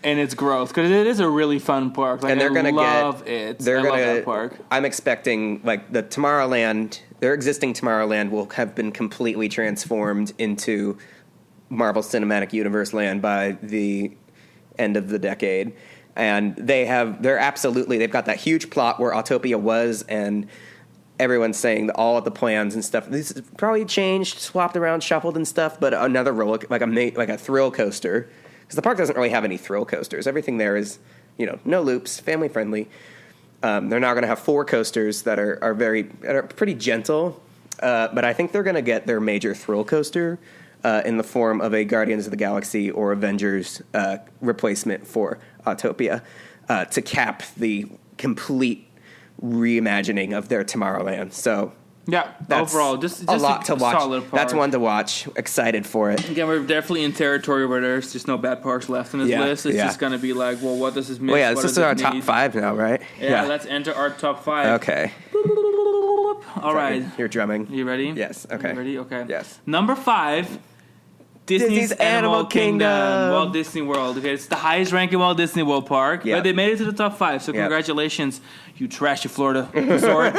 in its growth, because it is a really fun park. Like, and they're going to love it. I love that park. I'm expecting like the Tomorrowland. Their existing Tomorrowland will have been completely transformed into Marvel Cinematic Universe land by the end of the decade. And they've got that huge plot where Autopia was, and everyone's saying that all of the plans and stuff, this is probably changed, swapped around, shuffled and stuff, but another roller, like a thrill coaster, because the park doesn't really have any thrill coasters. Everything there is, no loops, family friendly. They're now going to have 4 coasters that are pretty gentle, but I think they're going to get their major thrill coaster in the form of a Guardians of the Galaxy or Avengers replacement for Autopia to cap the complete reimagining of their Tomorrowland. So yeah, that's overall, just a lot to watch. Solid park. That's one to watch. Excited for it. Again, we're definitely in territory where there's just no bad parks left on this list. It's just going to be like, well, what does this mean? Well, yeah, this is our top 5 now, right? Yeah, let's enter our top 5. Okay. All right. You're drumming. You ready? Yes. Okay. You ready? Okay. Yes. Number 5. Disney's Animal Kingdom, Walt Disney World. Okay, it's the highest ranking Walt Disney World park, but they made it to the top 5. So congratulations, you trashy Florida resort.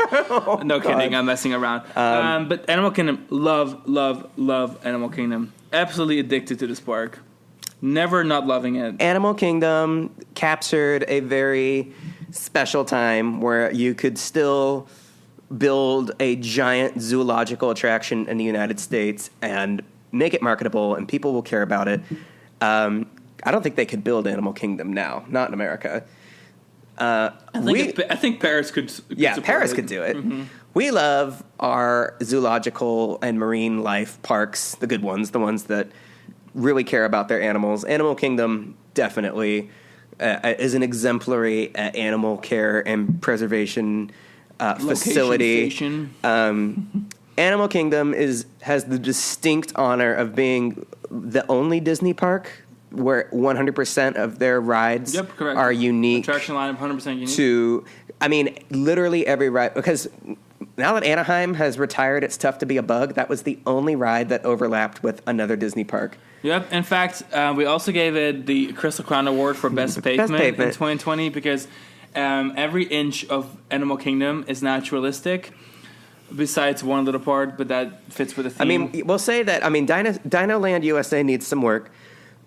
No kidding, I'm messing around. But Animal Kingdom, love Animal Kingdom. Absolutely addicted to this park. Never not loving it. Animal Kingdom captured a very special time where you could still build a giant zoological attraction in the United States and make it marketable, and people will care about it. I don't think they could build Animal Kingdom now, not in America. I think Paris could. Paris could do it. Mm-hmm. We love our zoological and marine life parks, the good ones, the ones that really care about their animals. Animal Kingdom definitely is an exemplary animal care and preservation facility. Animal Kingdom has the distinct honor of being the only Disney park where 100% of their rides are unique. Attraction lineup 100% unique. Literally every ride, because now that Anaheim has retired, it's tough to be a bug. That was the only ride that overlapped with another Disney park. Yep. In fact, we also gave it the Crystal Crown Award for Best Pavement in 2020 because every inch of Animal Kingdom is naturalistic. Besides one little part, but that fits with the theme. We'll say that. Dino Land USA needs some work.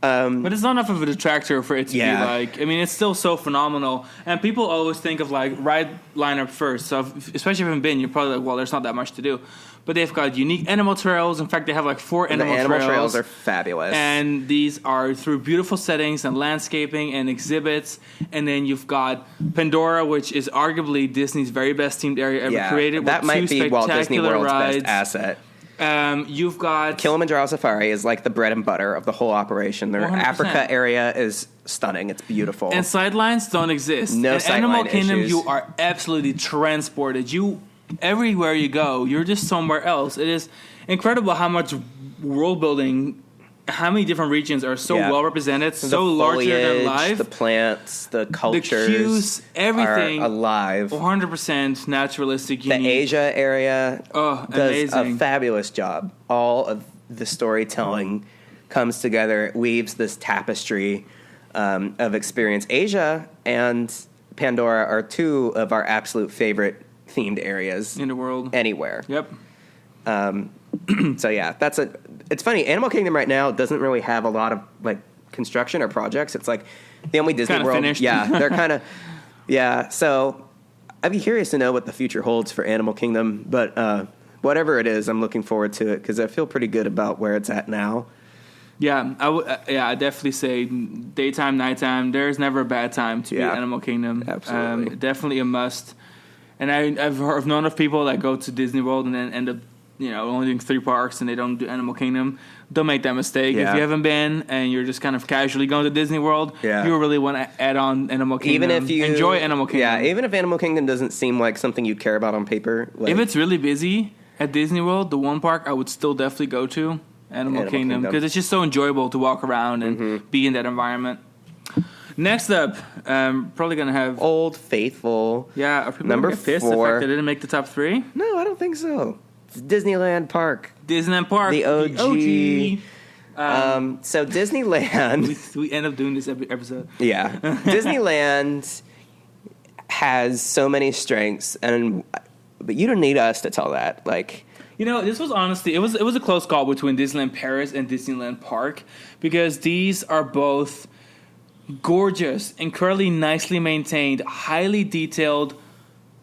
But it's not enough of a detractor for it to be like... it's still so phenomenal. And people always think of, like, ride lineup first. So, especially if you haven't been, you're probably like, well, there's not that much to do. But they've got unique animal trails. In fact, they have, like, 4 animal trails. The animal trails are fabulous. And these are through beautiful settings and landscaping and exhibits. And then you've got Pandora, which is arguably Disney's very best themed area ever created. That might be Walt Disney World's best asset. You've got Kilimanjaro Safari is like the bread and butter of the whole operation. Their 100%. Africa area is stunning. It's beautiful. And sidelines don't exist. No in sightline Animal Kingdom, issues. you are absolutely transported. Everywhere you go, you're just somewhere else. It is incredible how much world building, how many different regions are so well represented, so larger than life. The plants, the cultures, the cues, everything are alive. 100% naturalistic. Unique. The Asia area does amazing. a fabulous job. All of the storytelling comes together. It weaves this tapestry of experience. Asia and Pandora are 2 of our absolute favorite themed areas in the world, anywhere. Yep. So yeah, it's funny. Animal Kingdom right now doesn't really have a lot of like construction or projects. It's like the only Disney World. Finished. Yeah, they're kind of. Yeah, so I'd be curious to know what the future holds for Animal Kingdom, but whatever it is, I'm looking forward to it because I feel pretty good about where it's at now. Yeah, I definitely say daytime, nighttime. There's never a bad time to be at Animal Kingdom. Absolutely, definitely a must. And I've known of people that go to Disney World and then end up, only doing 3 parks and they don't do Animal Kingdom. Don't make that mistake. Yeah. If you haven't been and you're just kind of casually going to Disney World, you really want to add on Animal Kingdom. Even if you enjoy Animal Kingdom. Yeah, even if Animal Kingdom doesn't seem like something you care about on paper. If it's really busy at Disney World, the one park I would still definitely go to. Animal Kingdom, because it's just so enjoyable to walk around and be in that environment. Next up, probably going to have... Old Faithful. Yeah, are people number gonna get pissed 4. the fact that it didn't make the top 3? No, I don't think so. It's Disneyland Park. Disneyland Park. The OG. So Disneyland... we end up doing this every episode. Yeah. Disneyland has so many strengths, but you don't need us to tell that. Like... this was honestly, it was a close call between Disneyland Paris and Disneyland Park because these are both gorgeous, incredibly nicely maintained, highly detailed,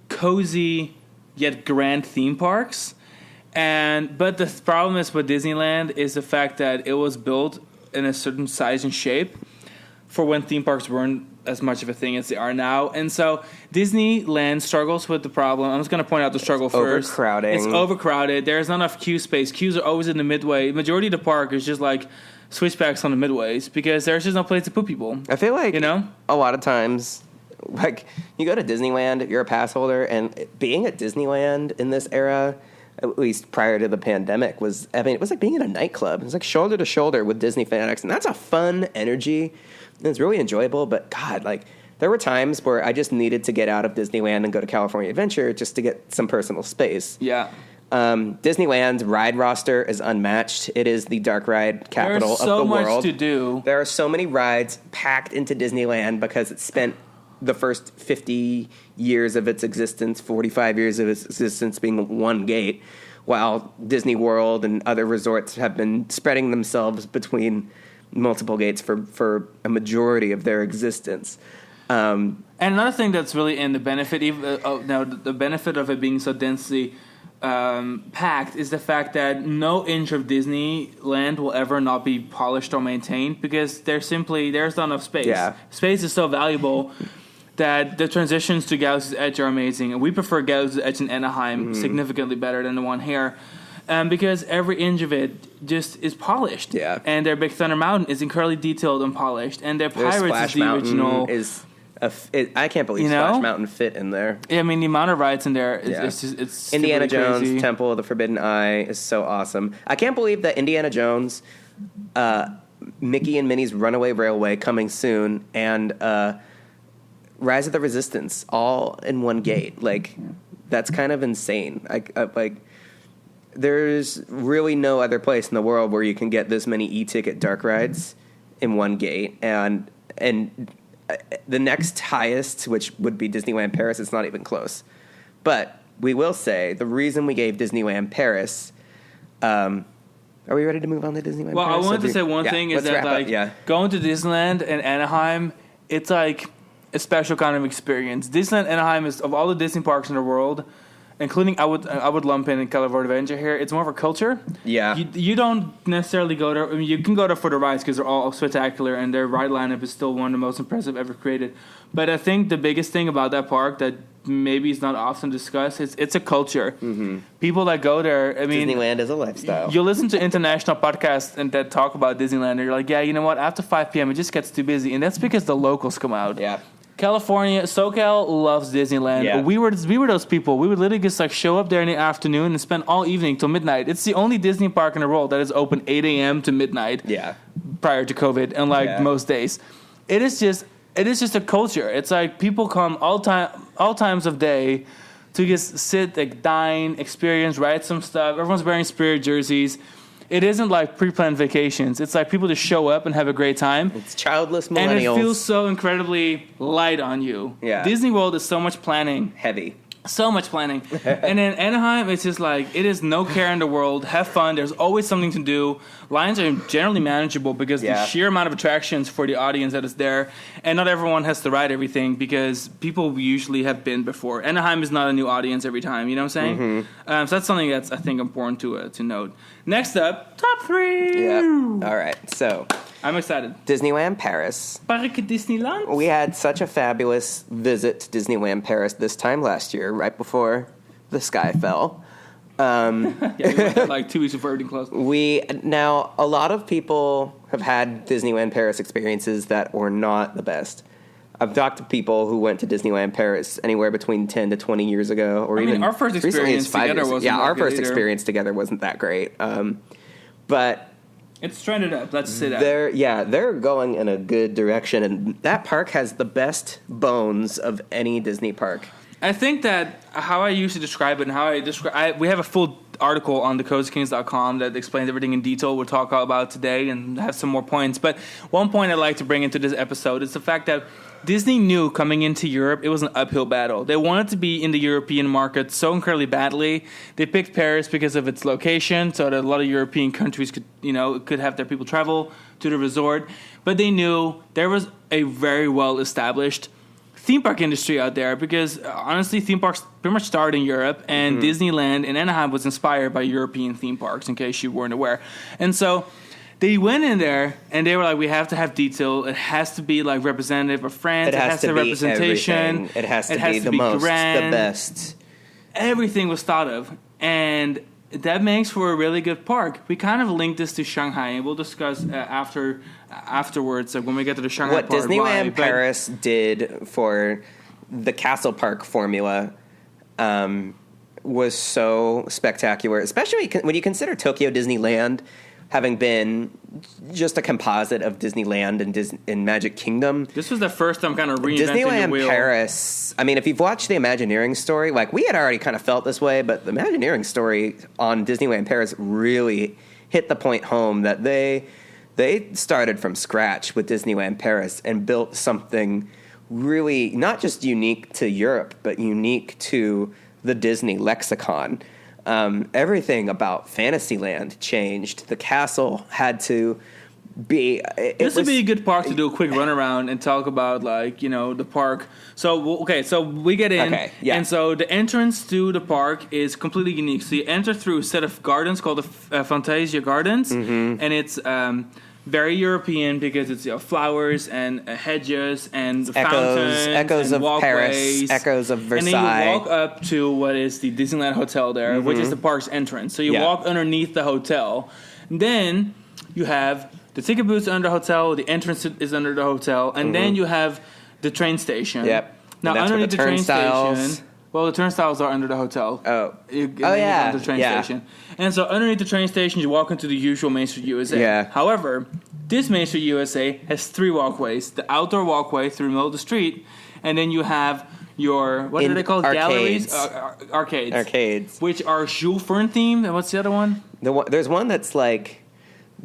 cozy, yet grand theme parks. But the problem is with Disneyland is the fact that it was built in a certain size and shape for when theme parks weren't as much of a thing as they are now. And so Disneyland struggles with the problem. I'm just going to point out the struggle first. Overcrowding. It's overcrowded. There's not enough queue space. Queues are always in the midway. The majority of the park is just like switchbacks on the midways because there's just no place to put people. I feel like a lot of times, like you go to Disneyland, you're a pass holder, and being at Disneyland in this era, at least prior to the pandemic, it was like being in a nightclub. It was like shoulder to shoulder with Disney fanatics, and that's a fun energy. And it's really enjoyable, but God, like there were times where I just needed to get out of Disneyland and go to California Adventure just to get some personal space. Yeah. Disneyland's ride roster is unmatched. It is the dark ride capital of the world. There's so much to do. There are so many rides packed into Disneyland because it spent the first 50 years of its existence, 45 years of its existence being one gate, while Disney World and other resorts have been spreading themselves between multiple gates for a majority of their existence. And another thing that's really in the benefit, the benefit of it being so densely packed is the fact that no inch of Disneyland will ever not be polished or maintained because there's not enough space. Yeah. Space is so valuable that the transitions to Galaxy's Edge are amazing. And we prefer Galaxy's Edge in Anaheim significantly better than the one here. Because every inch of it just is polished. Yeah. And their Big Thunder Mountain is incredibly detailed and polished. And their Pirates Splash is the Mountain original. I can't believe Splash Mountain fit in there. Yeah, I mean, the amount of rides in there it's Indiana Jones, crazy. Temple of the Forbidden Eye is so awesome. I can't believe that Indiana Jones, Mickey and Minnie's Runaway Railway coming soon, and Rise of the Resistance all in one gate. Like, that's kind of insane. There's really no other place in the world where you can get this many e-ticket dark rides in one gate. And the next highest, which would be Disneyland Paris, it's not even close. But we will say the reason we gave Disneyland Paris... are we ready to move on to Disneyland Paris? Well, I wanted to say one thing is that going to Disneyland and Anaheim, it's like a special kind of experience. Disneyland Anaheim is, of all the Disney parks in the world... Including, I would lump in California Adventure here. It's more of a culture. Yeah. You don't necessarily go there. I mean, you can go there for the rides because they're all spectacular, and their ride lineup is still one of the most impressive ever created. But I think the biggest thing about that park that maybe is not often discussed is it's a culture. Mm-hmm. People that go there, I mean... Disneyland is a lifestyle. You listen to international podcasts and that talk about Disneyland, and you're like, yeah, you know what? After 5 p.m., it just gets too busy. And that's because the locals come out. Yeah. California, SoCal loves Disneyland. Yeah. We were those people. We would literally just like show up there in the afternoon and spend all evening till midnight. It's the only Disney park in the world that is open 8 a.m. to midnight. Yeah. Prior to COVID, and most days, it is just a culture. It's like people come all times of day to just sit, like dine, experience, write some stuff. Everyone's wearing Spirit jerseys. It isn't like pre-planned vacations. It's like people just show up and have a great time. It's childless millennials. And it feels so incredibly light on you. Yeah. Disney World is so much planning. Heavy. So much planning. And in Anaheim, it's just like, it is no care in the world. Have fun. There's always something to do. Lines are generally manageable because the sheer amount of attractions for the audience that is there. And not everyone has to ride everything because people usually have been before. Anaheim is not a new audience every time. You know what I'm saying? So that's something that's, I think, important to note. Next up, top 3. Yep. All right. So I'm excited. Disneyland Paris. Parc Disneyland. We had such a fabulous visit to Disneyland Paris this time last year, right before the sky fell. We went there like 2 weeks before everything closed. Now, a lot of people have had Disneyland Paris experiences that were not the best. I've talked to people who went to Disneyland Paris anywhere between 10 to 20 years ago, or even our first experience together wasn't our first either. experience together wasn't that great. But it's trended up. Let's say that. They're going in a good direction, and that park has the best bones of any Disney park. I think that how I used to describe it and how we have a full article on thecoastokings.com that explains everything in detail we'll talk about today and have some more points. But one point I'd like to bring into this episode is the fact that Disney knew coming into Europe it was an uphill battle. They wanted to be in the European market so incredibly badly. They picked Paris because of its location, so that a lot of European countries could have their people travel to the resort. But they knew there was a very well-established theme park industry out there because, honestly, theme parks pretty much started in Europe, and Disneyland in Anaheim was inspired by European theme parks, in case you weren't aware. And so they went in there, and they were like, we have to have detail. It has to be, like, representative of France. It has to have representation. Everything. It has to be the most, grand. the best. Everything was thought of, and that makes for a really good park. We kind of linked this to Shanghai, and we'll discuss afterwards when we get to the Shanghai part. What Disneyland Paris did for the Castle Park formula was so spectacular, especially when you consider Tokyo Disneyland having been just a composite of Disneyland and Magic Kingdom. This was the first time kind of reinventing Disneyland the wheel. Paris, I mean, if you've watched the Imagineering story, like we had already kind of felt this way, but the Imagineering story on Disneyland Paris really hit the point home that they started from scratch with Disneyland Paris and built something really not just unique to Europe, but unique to the Disney lexicon. Everything about Fantasyland changed. The castle had to be... This would be a good park to do a quick run around and talk about, the park. So, so we get in, and so the entrance to the park is completely unique. So you enter through a set of gardens called the Fantasia Gardens, and it's... very European because it's flowers and hedges and fountains, echoes and of walkways, Paris, echoes of Versailles. And then you walk up to what is the Disneyland Hotel there, which is the park's entrance. So you walk underneath the hotel. And then you have the ticket booths under the hotel, the entrance is under the hotel, and then you have the train station. Yep. Now underneath the train station... Well, the turnstiles are under the hotel. You go to the train station. And so underneath the train station, you walk into the usual Main Street USA. Yeah. However, this Main Street USA has 3 walkways. The outdoor walkway through the middle of the street, and then you have your, what are they called? Arcades. Galleries? Arcades. Arcades. Which are Jules Verne themed. And what's the other one? There's one that's like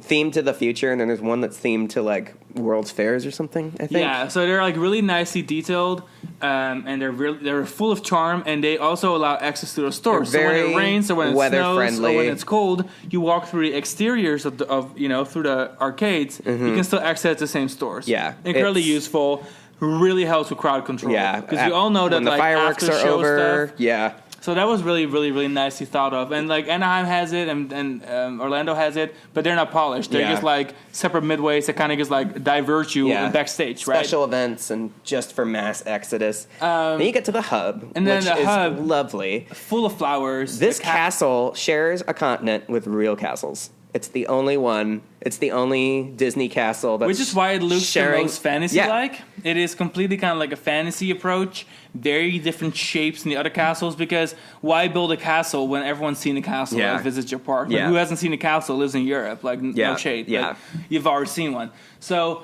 themed to the future, and then there's one that's themed to like World's Fairs or something, I think. Yeah, so they're like really nicely detailed, and they're full of charm, and they also allow access to the stores. So when it rains or when it snows or when it's cold, you walk through the exteriors of through the arcades, you can still access the same stores. Yeah. Incredibly useful. Really helps with crowd control. Yeah. Because we all know that when the fireworks after are show over, stuff, so that was really, really, really nicely thought of. And like Anaheim has it and Orlando has it, but they're not polished. They're just like separate midways that kind of just like divert you backstage, right? Special events and just for mass exodus. Then you get to the hub, and then which the is hub, lovely. Full of flowers. This castle shares a continent with real castles. It's the only one. It's the only Disney castle that's which is why it looks the most fantasy-like. Yeah. It is completely kind of like a fantasy approach. Very different shapes than the other castles because why build a castle when everyone's seen a castle that visits your park? Like, who hasn't seen a castle lives in Europe? Like, no shade. Yeah. Like, you've already seen one. So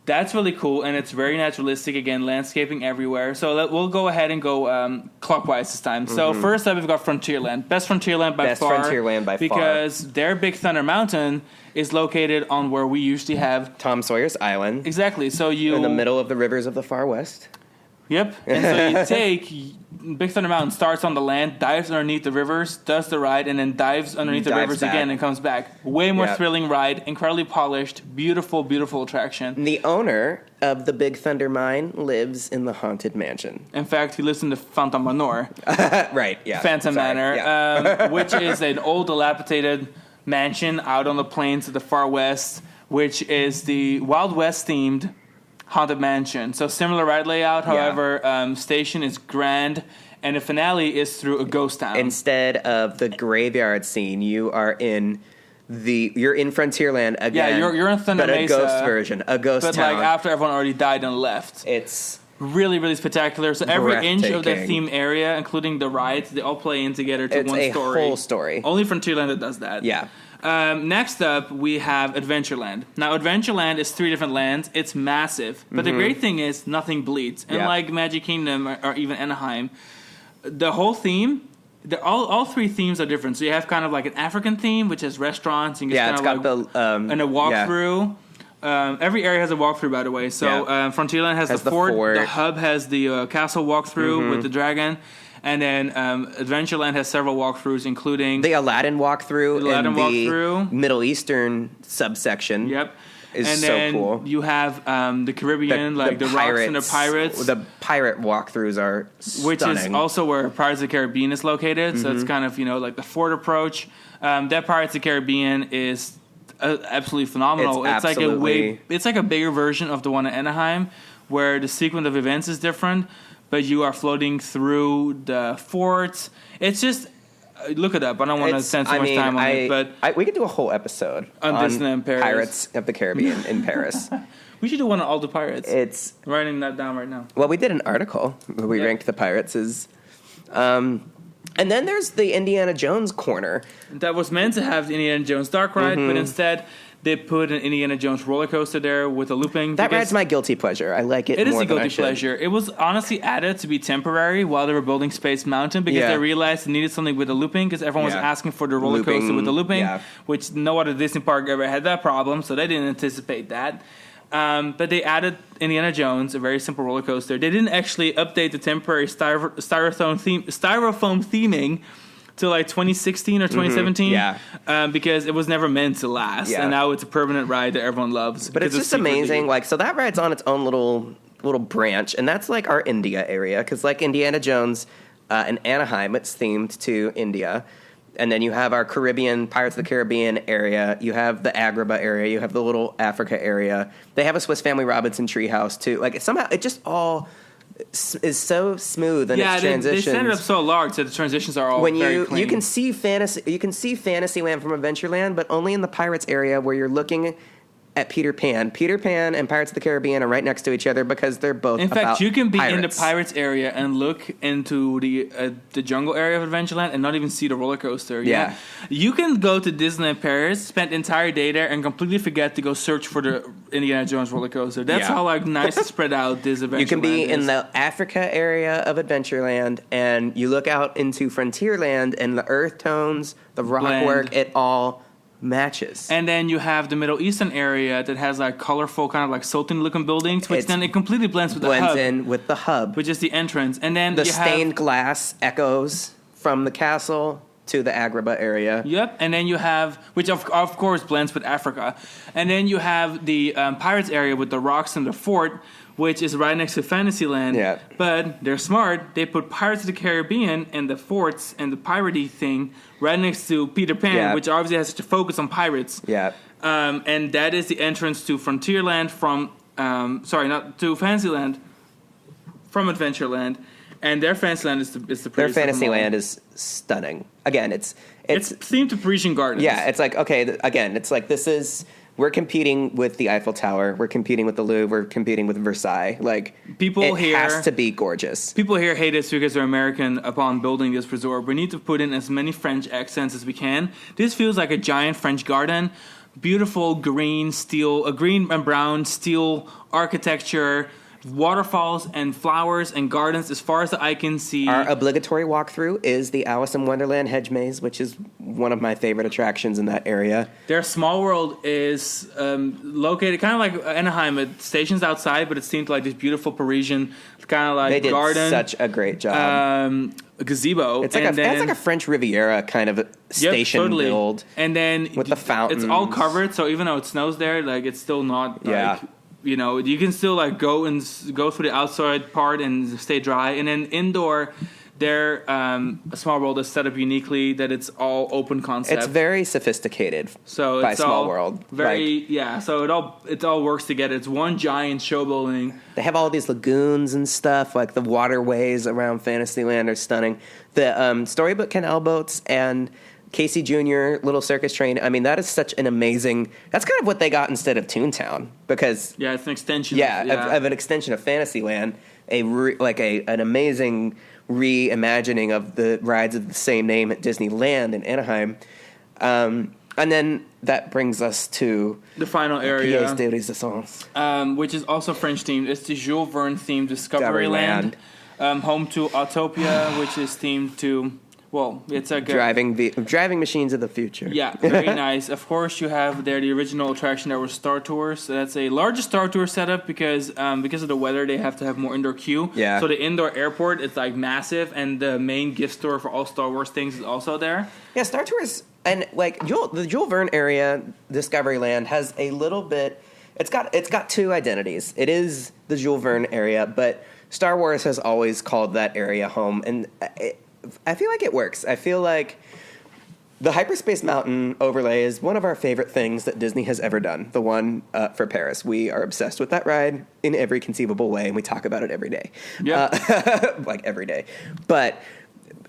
that's really cool, and it's very naturalistic. Again, landscaping everywhere. So we'll go ahead and go clockwise this time. So first up, we've got Frontierland. Best Frontierland by far. Best Frontierland by far. Because their Big Thunder Mountain is located on where we usually have Tom Sawyer's Island. Exactly. So in the middle of the rivers of the Far West. Yep. And so Big Thunder Mountain starts on the land, dives underneath the rivers, does the ride, and then dives underneath the rivers again and comes back. Way more thrilling ride, incredibly polished, beautiful, beautiful attraction. The owner of the Big Thunder Mine lives in the Haunted Mansion. In fact, he lives in the Phantom Manor. Right, yeah. Phantom Manor, yeah. Which is an old, dilapidated mansion out on the plains of the far west, which is the Wild West-themed Haunted Mansion. So similar ride layout, however, station is grand, and the finale is through a ghost town. Instead of the graveyard scene, you're in Frontierland again. Yeah, you're in Thunder Mesa, but a ghost version, a ghost but town. But like after everyone already died and left. It's really, really spectacular. So every inch of the theme area, including the rides, they all play in together to one story. It's a whole story. Only Frontierland that does that. Yeah. Next up, we have Adventureland. Now, Adventureland is 3 different lands. It's massive. But the great thing is nothing bleeds. And like Magic Kingdom or even Anaheim, the whole theme, all 3 themes are different. So you have kind of like an African theme, which has restaurants. And it's got and a walkthrough. Every area has a walkthrough, by the way. So Frontierland has the fort. The hub has the castle walkthrough with the dragon. And then Adventureland has several walkthroughs, including the Aladdin walkthrough, the Middle Eastern subsection. Yep. And then cool. You have the Caribbean, the rocks and the pirates. The pirate walkthroughs are stunning. Which is also where Pirates of the Caribbean is located. So it's kind of, like the fort approach. That Pirates of the Caribbean is absolutely phenomenal. It's like a bigger version of the one at Anaheim, where the sequence of events is different. But you are floating through the forts. It's just, look it up. I don't want to spend so much time on it. But we could do a whole episode on Disneyland Paris. Pirates of the Caribbean in Paris. We should do one on all the pirates. It's writing that down right now. Well, we did an article where we ranked the pirates as... and then there's the Indiana Jones corner. That was meant to have the Indiana Jones Dark Ride, but instead... They put an Indiana Jones roller coaster there with a looping. That ride's my guilty pleasure. I like it more than I should. It is a guilty pleasure. It was honestly added to be temporary while they were building Space Mountain because they realized they needed something with a looping because everyone was asking for the roller coaster with the looping, which no other Disney park ever had that problem, so they didn't anticipate that. But they added Indiana Jones, a very simple roller coaster. They didn't actually update the temporary styrofoam theming to like 2016 or 2017, because it was never meant to last, and now it's a permanent ride that everyone loves. But it's just amazing. So that ride's on its own little branch, and that's like our India area, because like Indiana Jones in Anaheim, it's themed to India, and then you have our Caribbean Pirates of the Caribbean area. You have the Agrabah area. You have the little Africa area. They have a Swiss Family Robinson treehouse too. Like somehow it just all is so smooth in its transitions. They set it up so large that the transitions are all very clean. You can see Fantasyland from Adventureland, but only in the Pirates area where you're looking at Peter Pan. Peter Pan and Pirates of the Caribbean are right next to each other because they're both in fact, about you can be pirates. in the Pirates area and look into the jungle area of Adventureland and not even see the roller coaster. Yeah. You can go to Disneyland Paris, spend the entire day there, and completely forget to go search for the Indiana Jones roller coaster. That's how nice and spread out this Adventureland. You can be in the Africa area of Adventureland, and you look out into Frontierland, and the earth tones, the rock work, it all matches. And then you have the Middle Eastern area that has like colorful kind of like Sultan looking buildings, which then it completely blends with the hub. Blends in with the hub. Which is the entrance. And then the stained glass echoes from the castle to the Agrabah area. Yep. And then you have, which of course blends with Africa. And then you have the Pirates area with the rocks and the fort, which is right next to Fantasyland. Yeah. But they're smart. They put Pirates of the Caribbean and the forts and the piratey thing right next to Peter Pan, which obviously has such a focus on pirates. Yeah. And that is the entrance to Frontierland from, not to Fantasyland from Adventureland. And their Fantasyland is the prettiest. Their Fantasyland is stunning. Again, it's themed to Parisian gardens. Yeah, it's like, okay, again, it's like this is... We're competing with the Eiffel Tower. We're competing with the Louvre. We're competing with Versailles. Like, it has to be gorgeous. People here hate us because they're American upon building this resort. We need to put in as many French accents as we can. This feels like a giant French garden. Beautiful green and brown steel architecture. waterfalls and flowers and gardens as far as the eye can see. Our obligatory walkthrough is the Alice in Wonderland hedge maze, which is one of my favorite attractions in that area. Their small world is located kind of like Anaheim. It stations outside, but it seemed like this beautiful Parisian kind of like they did garden. Such a great job. A gazebo. It's like a French Riviera kind of station build. And then with the fountains. It's all covered, so even though it snows there, like it's still not like you can still like go through the outside part and stay dry. And then indoor, their Small World is set up uniquely that it's all open concept. It's very sophisticated. So by it's Small all World, So it all works together. It's one giant show building. They have all these lagoons and stuff. Like the waterways around Fantasyland are stunning. The Storybook Canal boats and Casey Jr. Little Circus Train. I mean, that is such an amazing. That's kind of what they got instead of Toontown because it's an extension. Of an extension of Fantasyland. An amazing reimagining of the rides of the same name at Disneyland in Anaheim. And then that brings us to the final area, Pièce de Résistance, which is also French themed. It's the Jules Verne themed Discoveryland, home to Autopia, which is themed to. Well, it's like driving machines of the future. Yeah, very nice. Of course, you have there the original attraction that was Star Tours. So that's a larger Star Tour setup because of the weather, they have to have more indoor queue. Yeah. So the indoor airport is like massive, and the main gift store for all Star Wars things is also there. Yeah, Star Tours and like the Jules Verne area, Discoveryland has a little bit. It's got two identities. It is the Jules Verne area, but Star Wars has always called that area home, and I feel like it works. I feel like the Hyperspace Mountain overlay is one of our favorite things that Disney has ever done. The one for Paris. We are obsessed with that ride in every conceivable way, and we talk about it every day. Yeah, like every day. But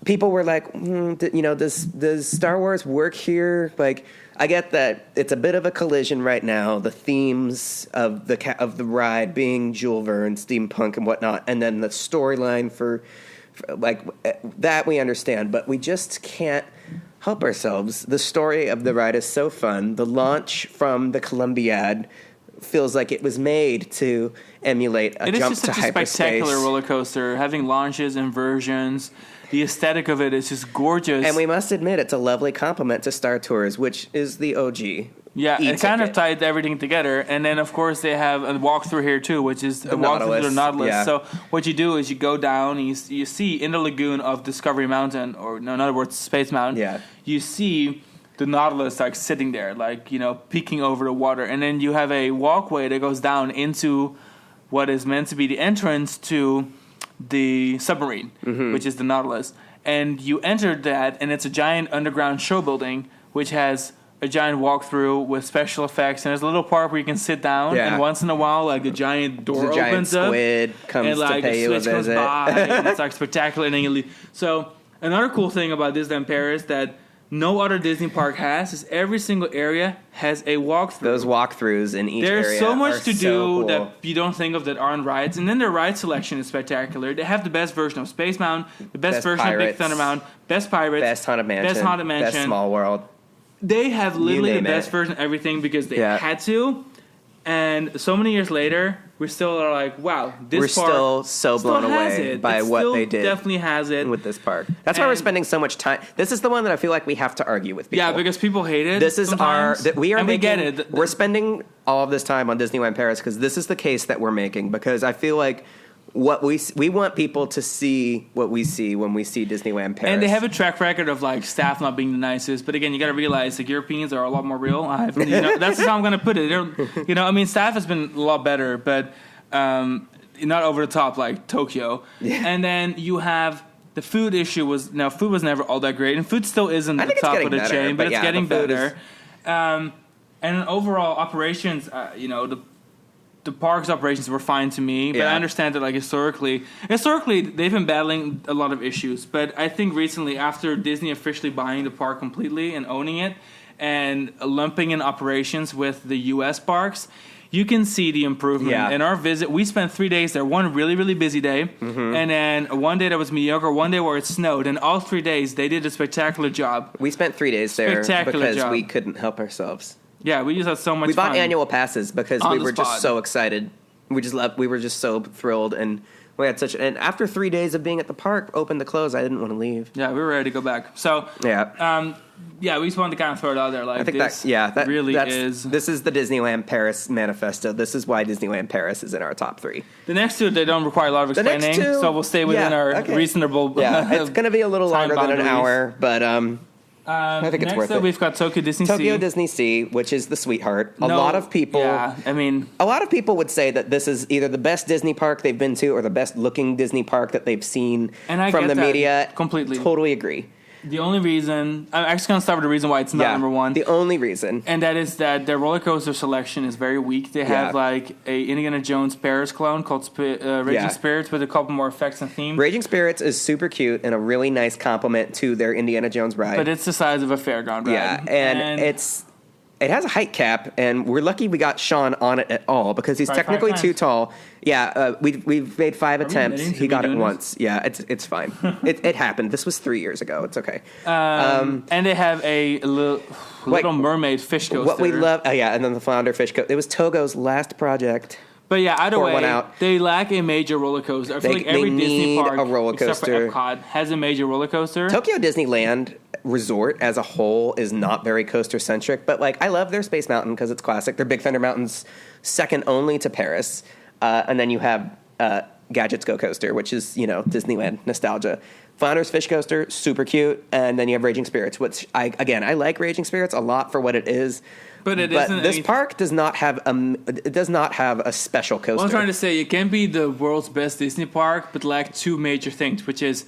people were like, does Star Wars work here? Like, I get that it's a bit of a collision right now. The themes of the ride being Jules Verne, steampunk, and whatnot, and then the storyline for like that we understand, but we just can't help ourselves. The story of the ride is so fun. The launch from the Columbiad feels like it was made to emulate a jump to hyperspace. It is just such a spectacular roller coaster, having launches, inversions. The aesthetic of it is just gorgeous. And we must admit, it's a lovely compliment to Star Tours, which is the OG. Yeah, it kind of tied everything together. And then, of course, they have a walkthrough here, too, which is a walkthrough to the Nautilus. Yeah. So what you do is you go down, and you see in the lagoon of Discovery Mountain, or in other words, Space Mountain, you see the Nautilus like sitting there, like, peeking over the water. And then you have a walkway that goes down into what is meant to be the entrance to the submarine, which is the Nautilus. And you enter that, and it's a giant underground show building, which has a giant walkthrough with special effects, and there's a little part where you can sit down, and once in a while, like a giant door opens up, squid comes and like to pay a you a switch visit. goes by, and it's like spectacular, and then you leave. So another cool thing about Disneyland Paris that no other Disney park has is every single area has a walkthrough. Those walkthroughs in each area There's so much to do cool. that you don't think of that aren't rides. And then their ride selection is spectacular. They have the best version of Space Mountain, the best version Pirates, of Big Thunder Mountain, Best Pirates, Best Haunted Mansion, Best Small World. They have literally the best version of everything because they had to. And so many years later, we still are like, wow, this park still so blown away by what they did. Definitely has it with this park. That's why we're spending so much time. This is the one that I feel like we have to argue with people. Yeah, because people hate it. This is sometimes. we get it. We're spending all of this time on Disneyland Paris because this is the case that we're making. Because I feel like what we want people to see what we see when we see Disneyland Paris. And they have a track record of like staff not being the nicest. But again, you got to realize like Europeans are a lot more real. That's how I'm going to put it. Staff has been a lot better, but not over the top like Tokyo. Yeah. And then you have the food issue food was never all that great, and food still isn't the top of the chain, but it's getting better. And overall operations, the park's operations were fine to me, but I understand that like historically they've been battling a lot of issues. But I think recently, after Disney officially buying the park completely and owning it and lumping in operations with the U.S. parks, you can see the improvement. Yeah. In our visit, we spent 3 days there. One really, really busy day, and then one day that was mediocre, one day where it snowed, and all 3 days they did a spectacular job. We spent 3 days there because we couldn't help ourselves. Yeah, we just had so much fun. We bought annual passes because we were just so excited We were just so thrilled, and we had and after 3 days of being at the park, open to close, I didn't want to leave. Yeah, we were ready to go back. So we just wanted to kind of throw it out there. Like, I think this is. This is the Disneyland Paris manifesto. This is why Disneyland Paris is in our top 3. The next two, they don't require a lot of explaining, so we'll stay within our reasonable. Yeah, it's going to be a little longer than an hour, but I think it's worth it. Next up, we've got Tokyo Disney Sea. Tokyo Disney Sea, which is the sweetheart. A lot of people would say that this is either the best Disney park they've been to or the best looking Disney park that they've seen from the media. Completely. Totally agree. The only reason, I'm actually going to start with the reason why it's not number one. The only reason. And that is that their roller coaster selection is very weak. They have like a Indiana Jones Paris clone called Raging Spirits with a couple more effects and themes. Raging Spirits is super cute and a really nice compliment to their Indiana Jones ride. But it's the size of a fairground ride. Yeah, and it has a height cap, and we're lucky we got Sean on it at all because he's technically too tall. Yeah, we've made 5 attempts. He got it once. Yeah, it's fine. it happened. This was 3 years ago. It's okay. And they have a little mermaid fish coaster. What we love, and then the flounder fish coaster. It was Togo's last project. But yeah, either way, they lack a major roller coaster. I feel like every Disney park, except for Epcot, has a major roller coaster. Tokyo Disneyland Resort as a whole is not very coaster-centric, but like I love their Space Mountain because it's classic. Their Big Thunder Mountain's second only to Paris. And then you have Gadget's Go Coaster, which is, Disneyland nostalgia. Flounder's Fish Coaster, super cute. And then you have Raging Spirits, which, I like Raging Spirits a lot for what it is. But this park does not have a special coaster. Well, I'm trying to say, it can be the world's best Disney park, but lack 2 major things, which is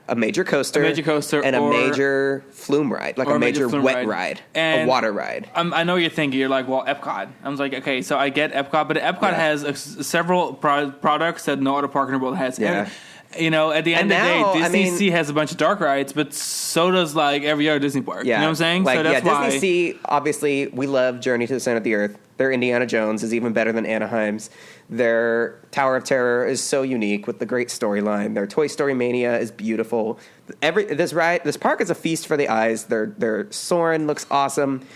a major coaster, and a major flume ride, like a major wet ride, a water ride. I know you're thinking, you're like, well, Epcot. I was like, okay, so I get Epcot, but Epcot has several products that no other park in the world has. Yeah. And, at the end of the day, Disney Sea has a bunch of dark rides, but so does like every other Disney park. Yeah. You know what I'm saying? Like, so that's why Disney Sea, obviously, we love Journey to the Center of the Earth. Their Indiana Jones is even better than Anaheim's. Their Tower of Terror is so unique with the great storyline. Their Toy Story Mania is beautiful. This park is a feast for the eyes. Their Soarin' looks awesome.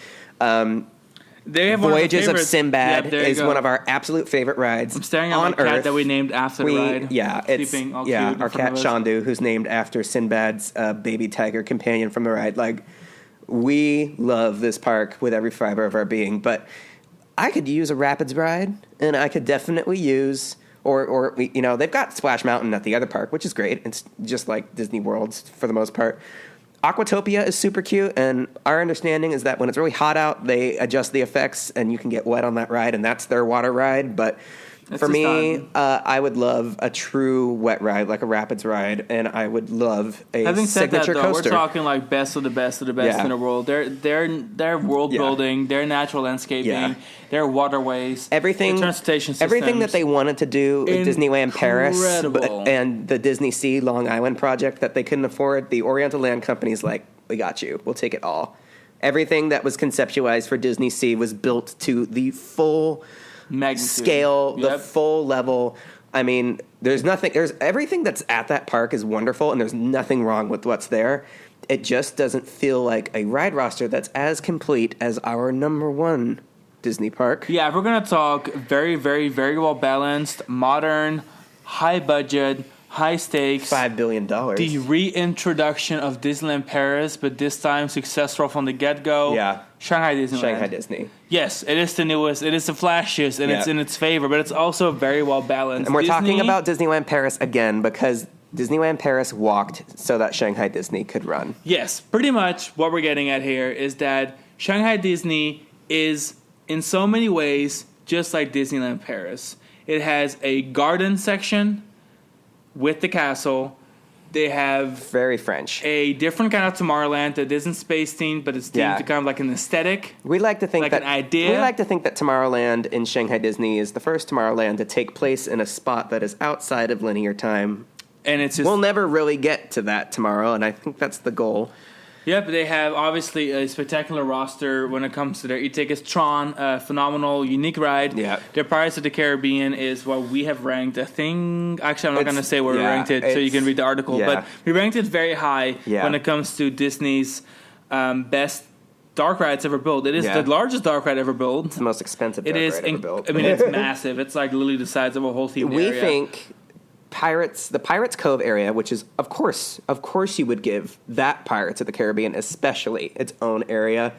They have Voyages of Sinbad is one of our absolute favorite rides. I'm staring at my cat that we named after the ride. Yeah, our cat Shandu, who's named after Sinbad's baby tiger companion from the ride. Like, we love this park with every fiber of our being, but I could use a Rapids ride, and I could definitely use, they've got Splash Mountain at the other park, which is great. It's just like Disney World's for the most part. Aquatopia is super cute, and our understanding is that when it's really hot out, they adjust the effects, and you can get wet on that ride, and that's their water ride. But for me, I would love a true wet ride, like a Rapids ride, and I would love a Having said signature that, though, coaster. We're talking like best of the best in the world. Their world building, their natural landscaping, their waterways, everything, their transportation systems, everything that they wanted to do at Disneyland Paris and the Disney Sea Long Island project that they couldn't afford. The Oriental Land Company's like, we got you. We'll take it all. Everything that was conceptualized for Disney Sea was built to the full magnitude, scale, the full level. I mean, there's everything that's at that park is wonderful, and there's nothing wrong with what's there. It just doesn't feel like a ride roster that's as complete as our number one Disney park. Yeah, if we're going to talk very, very, very well balanced, modern, high budget, high stakes, $5 billion. The reintroduction of Disneyland Paris, but this time successful from the get-go. Yeah. Shanghai Disneyland. Shanghai Disney. Yes, it is the newest. It is the flashiest, and it's in its favor, but it's also very well balanced. And we're talking about Disneyland Paris again because Disneyland Paris walked so that Shanghai Disney could run. Yes, pretty much what we're getting at here is that Shanghai Disney is, in so many ways, just like Disneyland Paris. It has a garden section with the castle. They have very French, a different kind of Tomorrowland that isn't space themed, but it's themed to kind of like an aesthetic. We like to think like an idea. We like to think that Tomorrowland in Shanghai Disney is the first Tomorrowland to take place in a spot that is outside of linear time. And it's just, we'll never really get to that tomorrow, and I think that's the goal. Yep, they have obviously a spectacular roster when it comes to their e-tickets. Tron, a phenomenal, unique ride. Yeah. Their Pirates of the Caribbean is what we have ranked. I think, actually, I'm not going to say where we ranked it, so you can read the article. Yeah. But we ranked it very high when it comes to Disney's best dark rides ever built. It is the largest dark ride ever built. It's the most expensive dark ride ever built. I mean, it's massive. It's like literally the size of a whole themed area. We think the Pirates Cove area, which is, of course you would give that Pirates of the Caribbean especially its own area.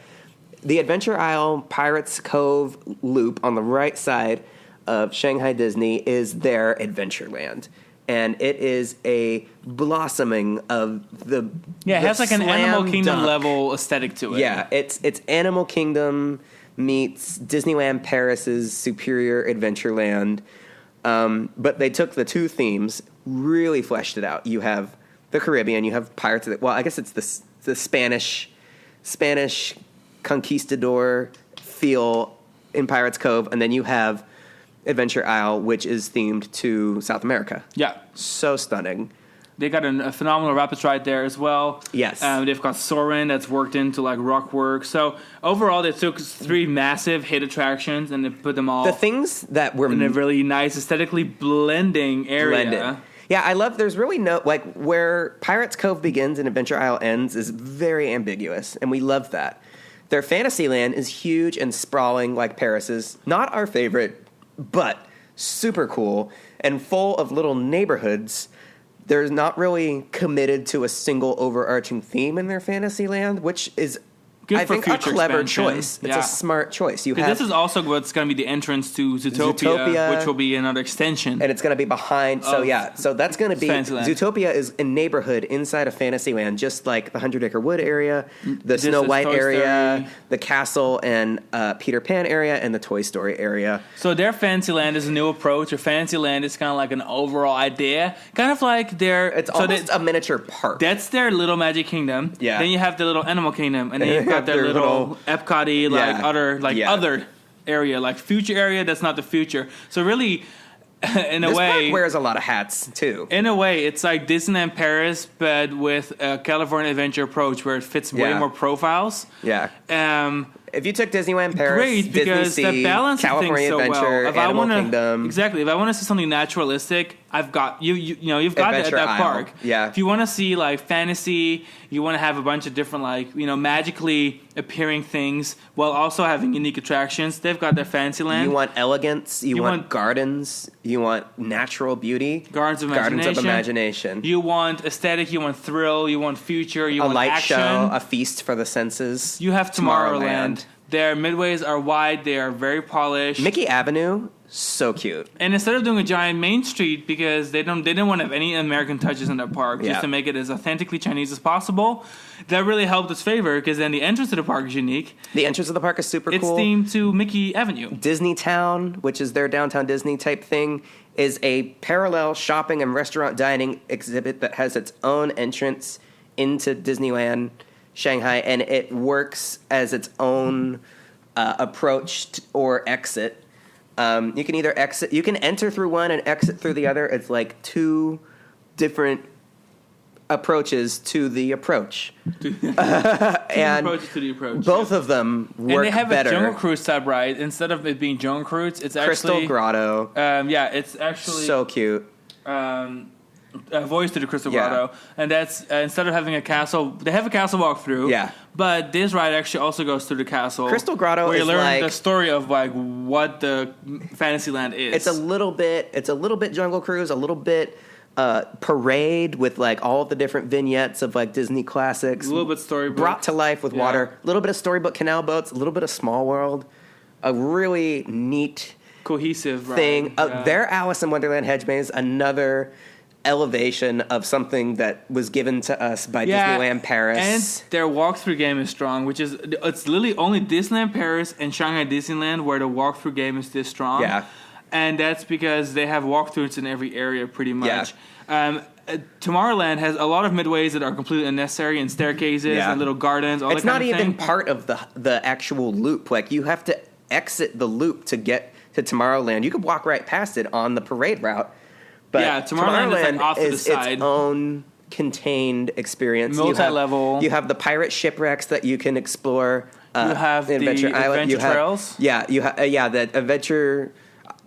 The Adventure Isle Pirates Cove loop on the right side of Shanghai Disney is their Adventureland. And it is a blossoming of the it has like an Animal Kingdom level aesthetic to it. Yeah, it's Animal Kingdom meets Disneyland Paris's superior Adventureland. But they took the two themes, really fleshed it out. You have the Caribbean, you have Pirates of the... Well, I guess it's the Spanish conquistador feel in Pirates Cove, and then you have Adventure Isle, which is themed to South America. Yeah. So stunning. They got a phenomenal rapids ride there as well. Yes. They've got Soarin' that's worked into like rock work. So overall, they took 3 massive hit attractions and they put them all... The things that were... in a really nice, aesthetically blending area. Yeah, I love... There's really no... Like, where Pirates Cove begins and Adventure Isle ends is very ambiguous, and we love that. Their Fantasyland is huge and sprawling like Paris's. Not our favorite, but super cool and full of little neighborhoods. They're not really committed to a single overarching theme in their Fantasyland, which is, I think, a clever expansion. choice. It's a smart choice. This is also what's going to be the entrance to Zootopia, which will be another extension. And it's going to be behind. So that's going to be... Zootopia is a neighborhood inside of Fantasyland, just like the 100 Acre Wood area, the Snow White area, the castle and Peter Pan area, and the Toy Story area. So their Fantasyland is a new approach. Their Fantasyland is kind of like an overall idea. Kind of like their... It's almost a miniature park. That's their little Magic Kingdom. Yeah. Then you have the little Animal Kingdom. And then you've got their little Epcot-y, other area, like future area that's not the future. So really, in a way... This park wears a lot of hats, too. In a way, it's like Disneyland Paris, but with a California Adventure approach where it fits way more profiles. Yeah. If you took Disneyland Paris, great, because Disney Sea, that balances California things so Adventure, well. Animal Kingdom. Exactly. If I want to see something naturalistic, I've got you've got it at that park. Yeah. If you want to see like fantasy, you want to have a bunch of different magically appearing things while also having unique attractions. They've got their Fantasyland. You want elegance. You want gardens. You want natural beauty. Gardens of imagination. You want aesthetic. You want thrill. You want future. You want light action. show. A feast for the senses. You have Tomorrowland. Their midways are wide. They are very polished. Mickey Avenue, so cute. And instead of doing a giant main street, because they didn't want to have any American touches in their park, just to make it as authentically Chinese as possible, that really helped its favor, because then the entrance to the park is unique. The entrance to the park is super cool. It's themed to Mickey Avenue. Disney Town, which is their downtown Disney type thing, is a parallel shopping and restaurant dining exhibit that has its own entrance into Disneyland Shanghai, and it works as its own approach or exit. You can either exit, you can enter through one and exit through the other. It's like 2 different approaches to the approach. And approaches to the approach. Both of them work better. And they have a Jungle Cruise type ride. Instead of it being Jungle Cruise, it's actually... Crystal Grotto. It's actually... So cute. Voyage to the Crystal Grotto, and that's instead of having a castle, they have a castle walkthrough. Yeah, but this ride actually also goes through the castle. Crystal Grotto, where you is learn the story of what the Fantasyland is. It's a little bit Jungle Cruise, a little bit parade with like all of the different vignettes of like Disney classics, a little bit storybook brought to life with water, a little bit of storybook canal boats, a little bit of Small World, a really neat, cohesive thing. Ride. Their Alice in Wonderland Hedge Maze, another elevation of something that was given to us by Disneyland Paris. And their walkthrough game is strong, it's literally only Disneyland Paris and Shanghai Disneyland where the walkthrough game is this strong. Yeah. And that's because they have walkthroughs in every area pretty much. Yeah. Tomorrowland has a lot of midways that are completely unnecessary, and staircases and little gardens. It's not even part of the actual loop. Like, you have to exit the loop to get to Tomorrowland. You could walk right past it on the parade route. But Tomorrowland is like off to the side. Its own contained experience. Multi-level. You have the pirate shipwrecks that you can explore. You have the Adventure Trails. Yeah, the Adventure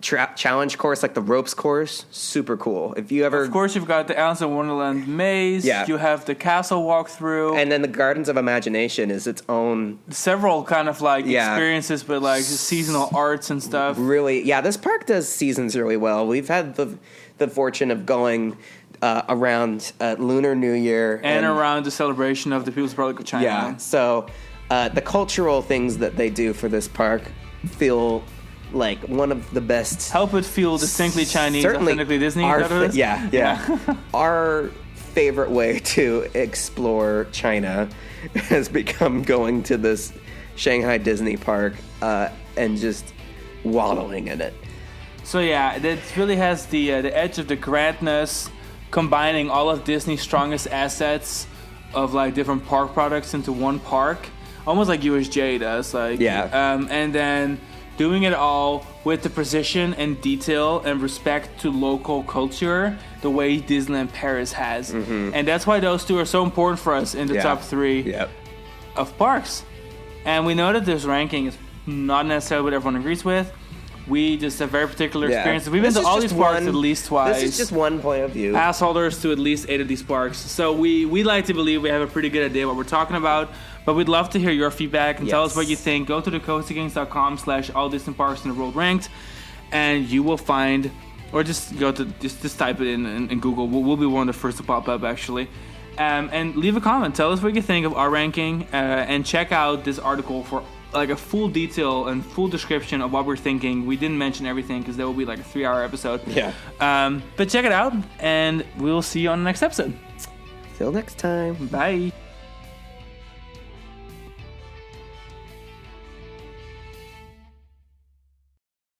challenge course, like the ropes course, super cool. If you ever, of course, you've got the Alice in Wonderland maze. Yeah. You have the castle walkthrough, and then the Gardens of Imagination is its own. Several kind of like experiences, but like seasonal arts and stuff. Really, this park does seasons really well. We've had the fortune of going around Lunar New Year and around the celebration of the People's Republic of China. Yeah, so the cultural things that they do for this park feel like one of the best. Help it feel distinctly Chinese, authentically Disney. Our favorite way to explore China has become going to this Shanghai Disney park and just wallowing in it. So yeah, it really has the edge of the grandness, combining all of Disney's strongest assets of like different park products into one park, almost like USJ does. And then doing it all with the precision and detail and respect to local culture, the way Disneyland Paris has. Mm-hmm. And that's why those two are so important for us in the top 3 of parks. And we know that this ranking is not necessarily what everyone agrees with. We just have very particular experiences. We've been to all these parks at least twice. This is just one point of view. Pass holders to at least 8 of these parks. So we like to believe we have a pretty good idea what we're talking about. But we'd love to hear your feedback and tell us what you think. Go to thecoasterkings.com/all-distant-parks in the world ranked, and you will find, or just go to just type it in Google. We'll be one of the first to pop up actually. And leave a comment. Tell us what you think of our ranking, and check out this article for like a full detail and full description of what we're thinking. We didn't mention everything because that will be like a 3-hour episode. Yeah. But check it out, and we'll see you on the next episode. Till next time. Bye.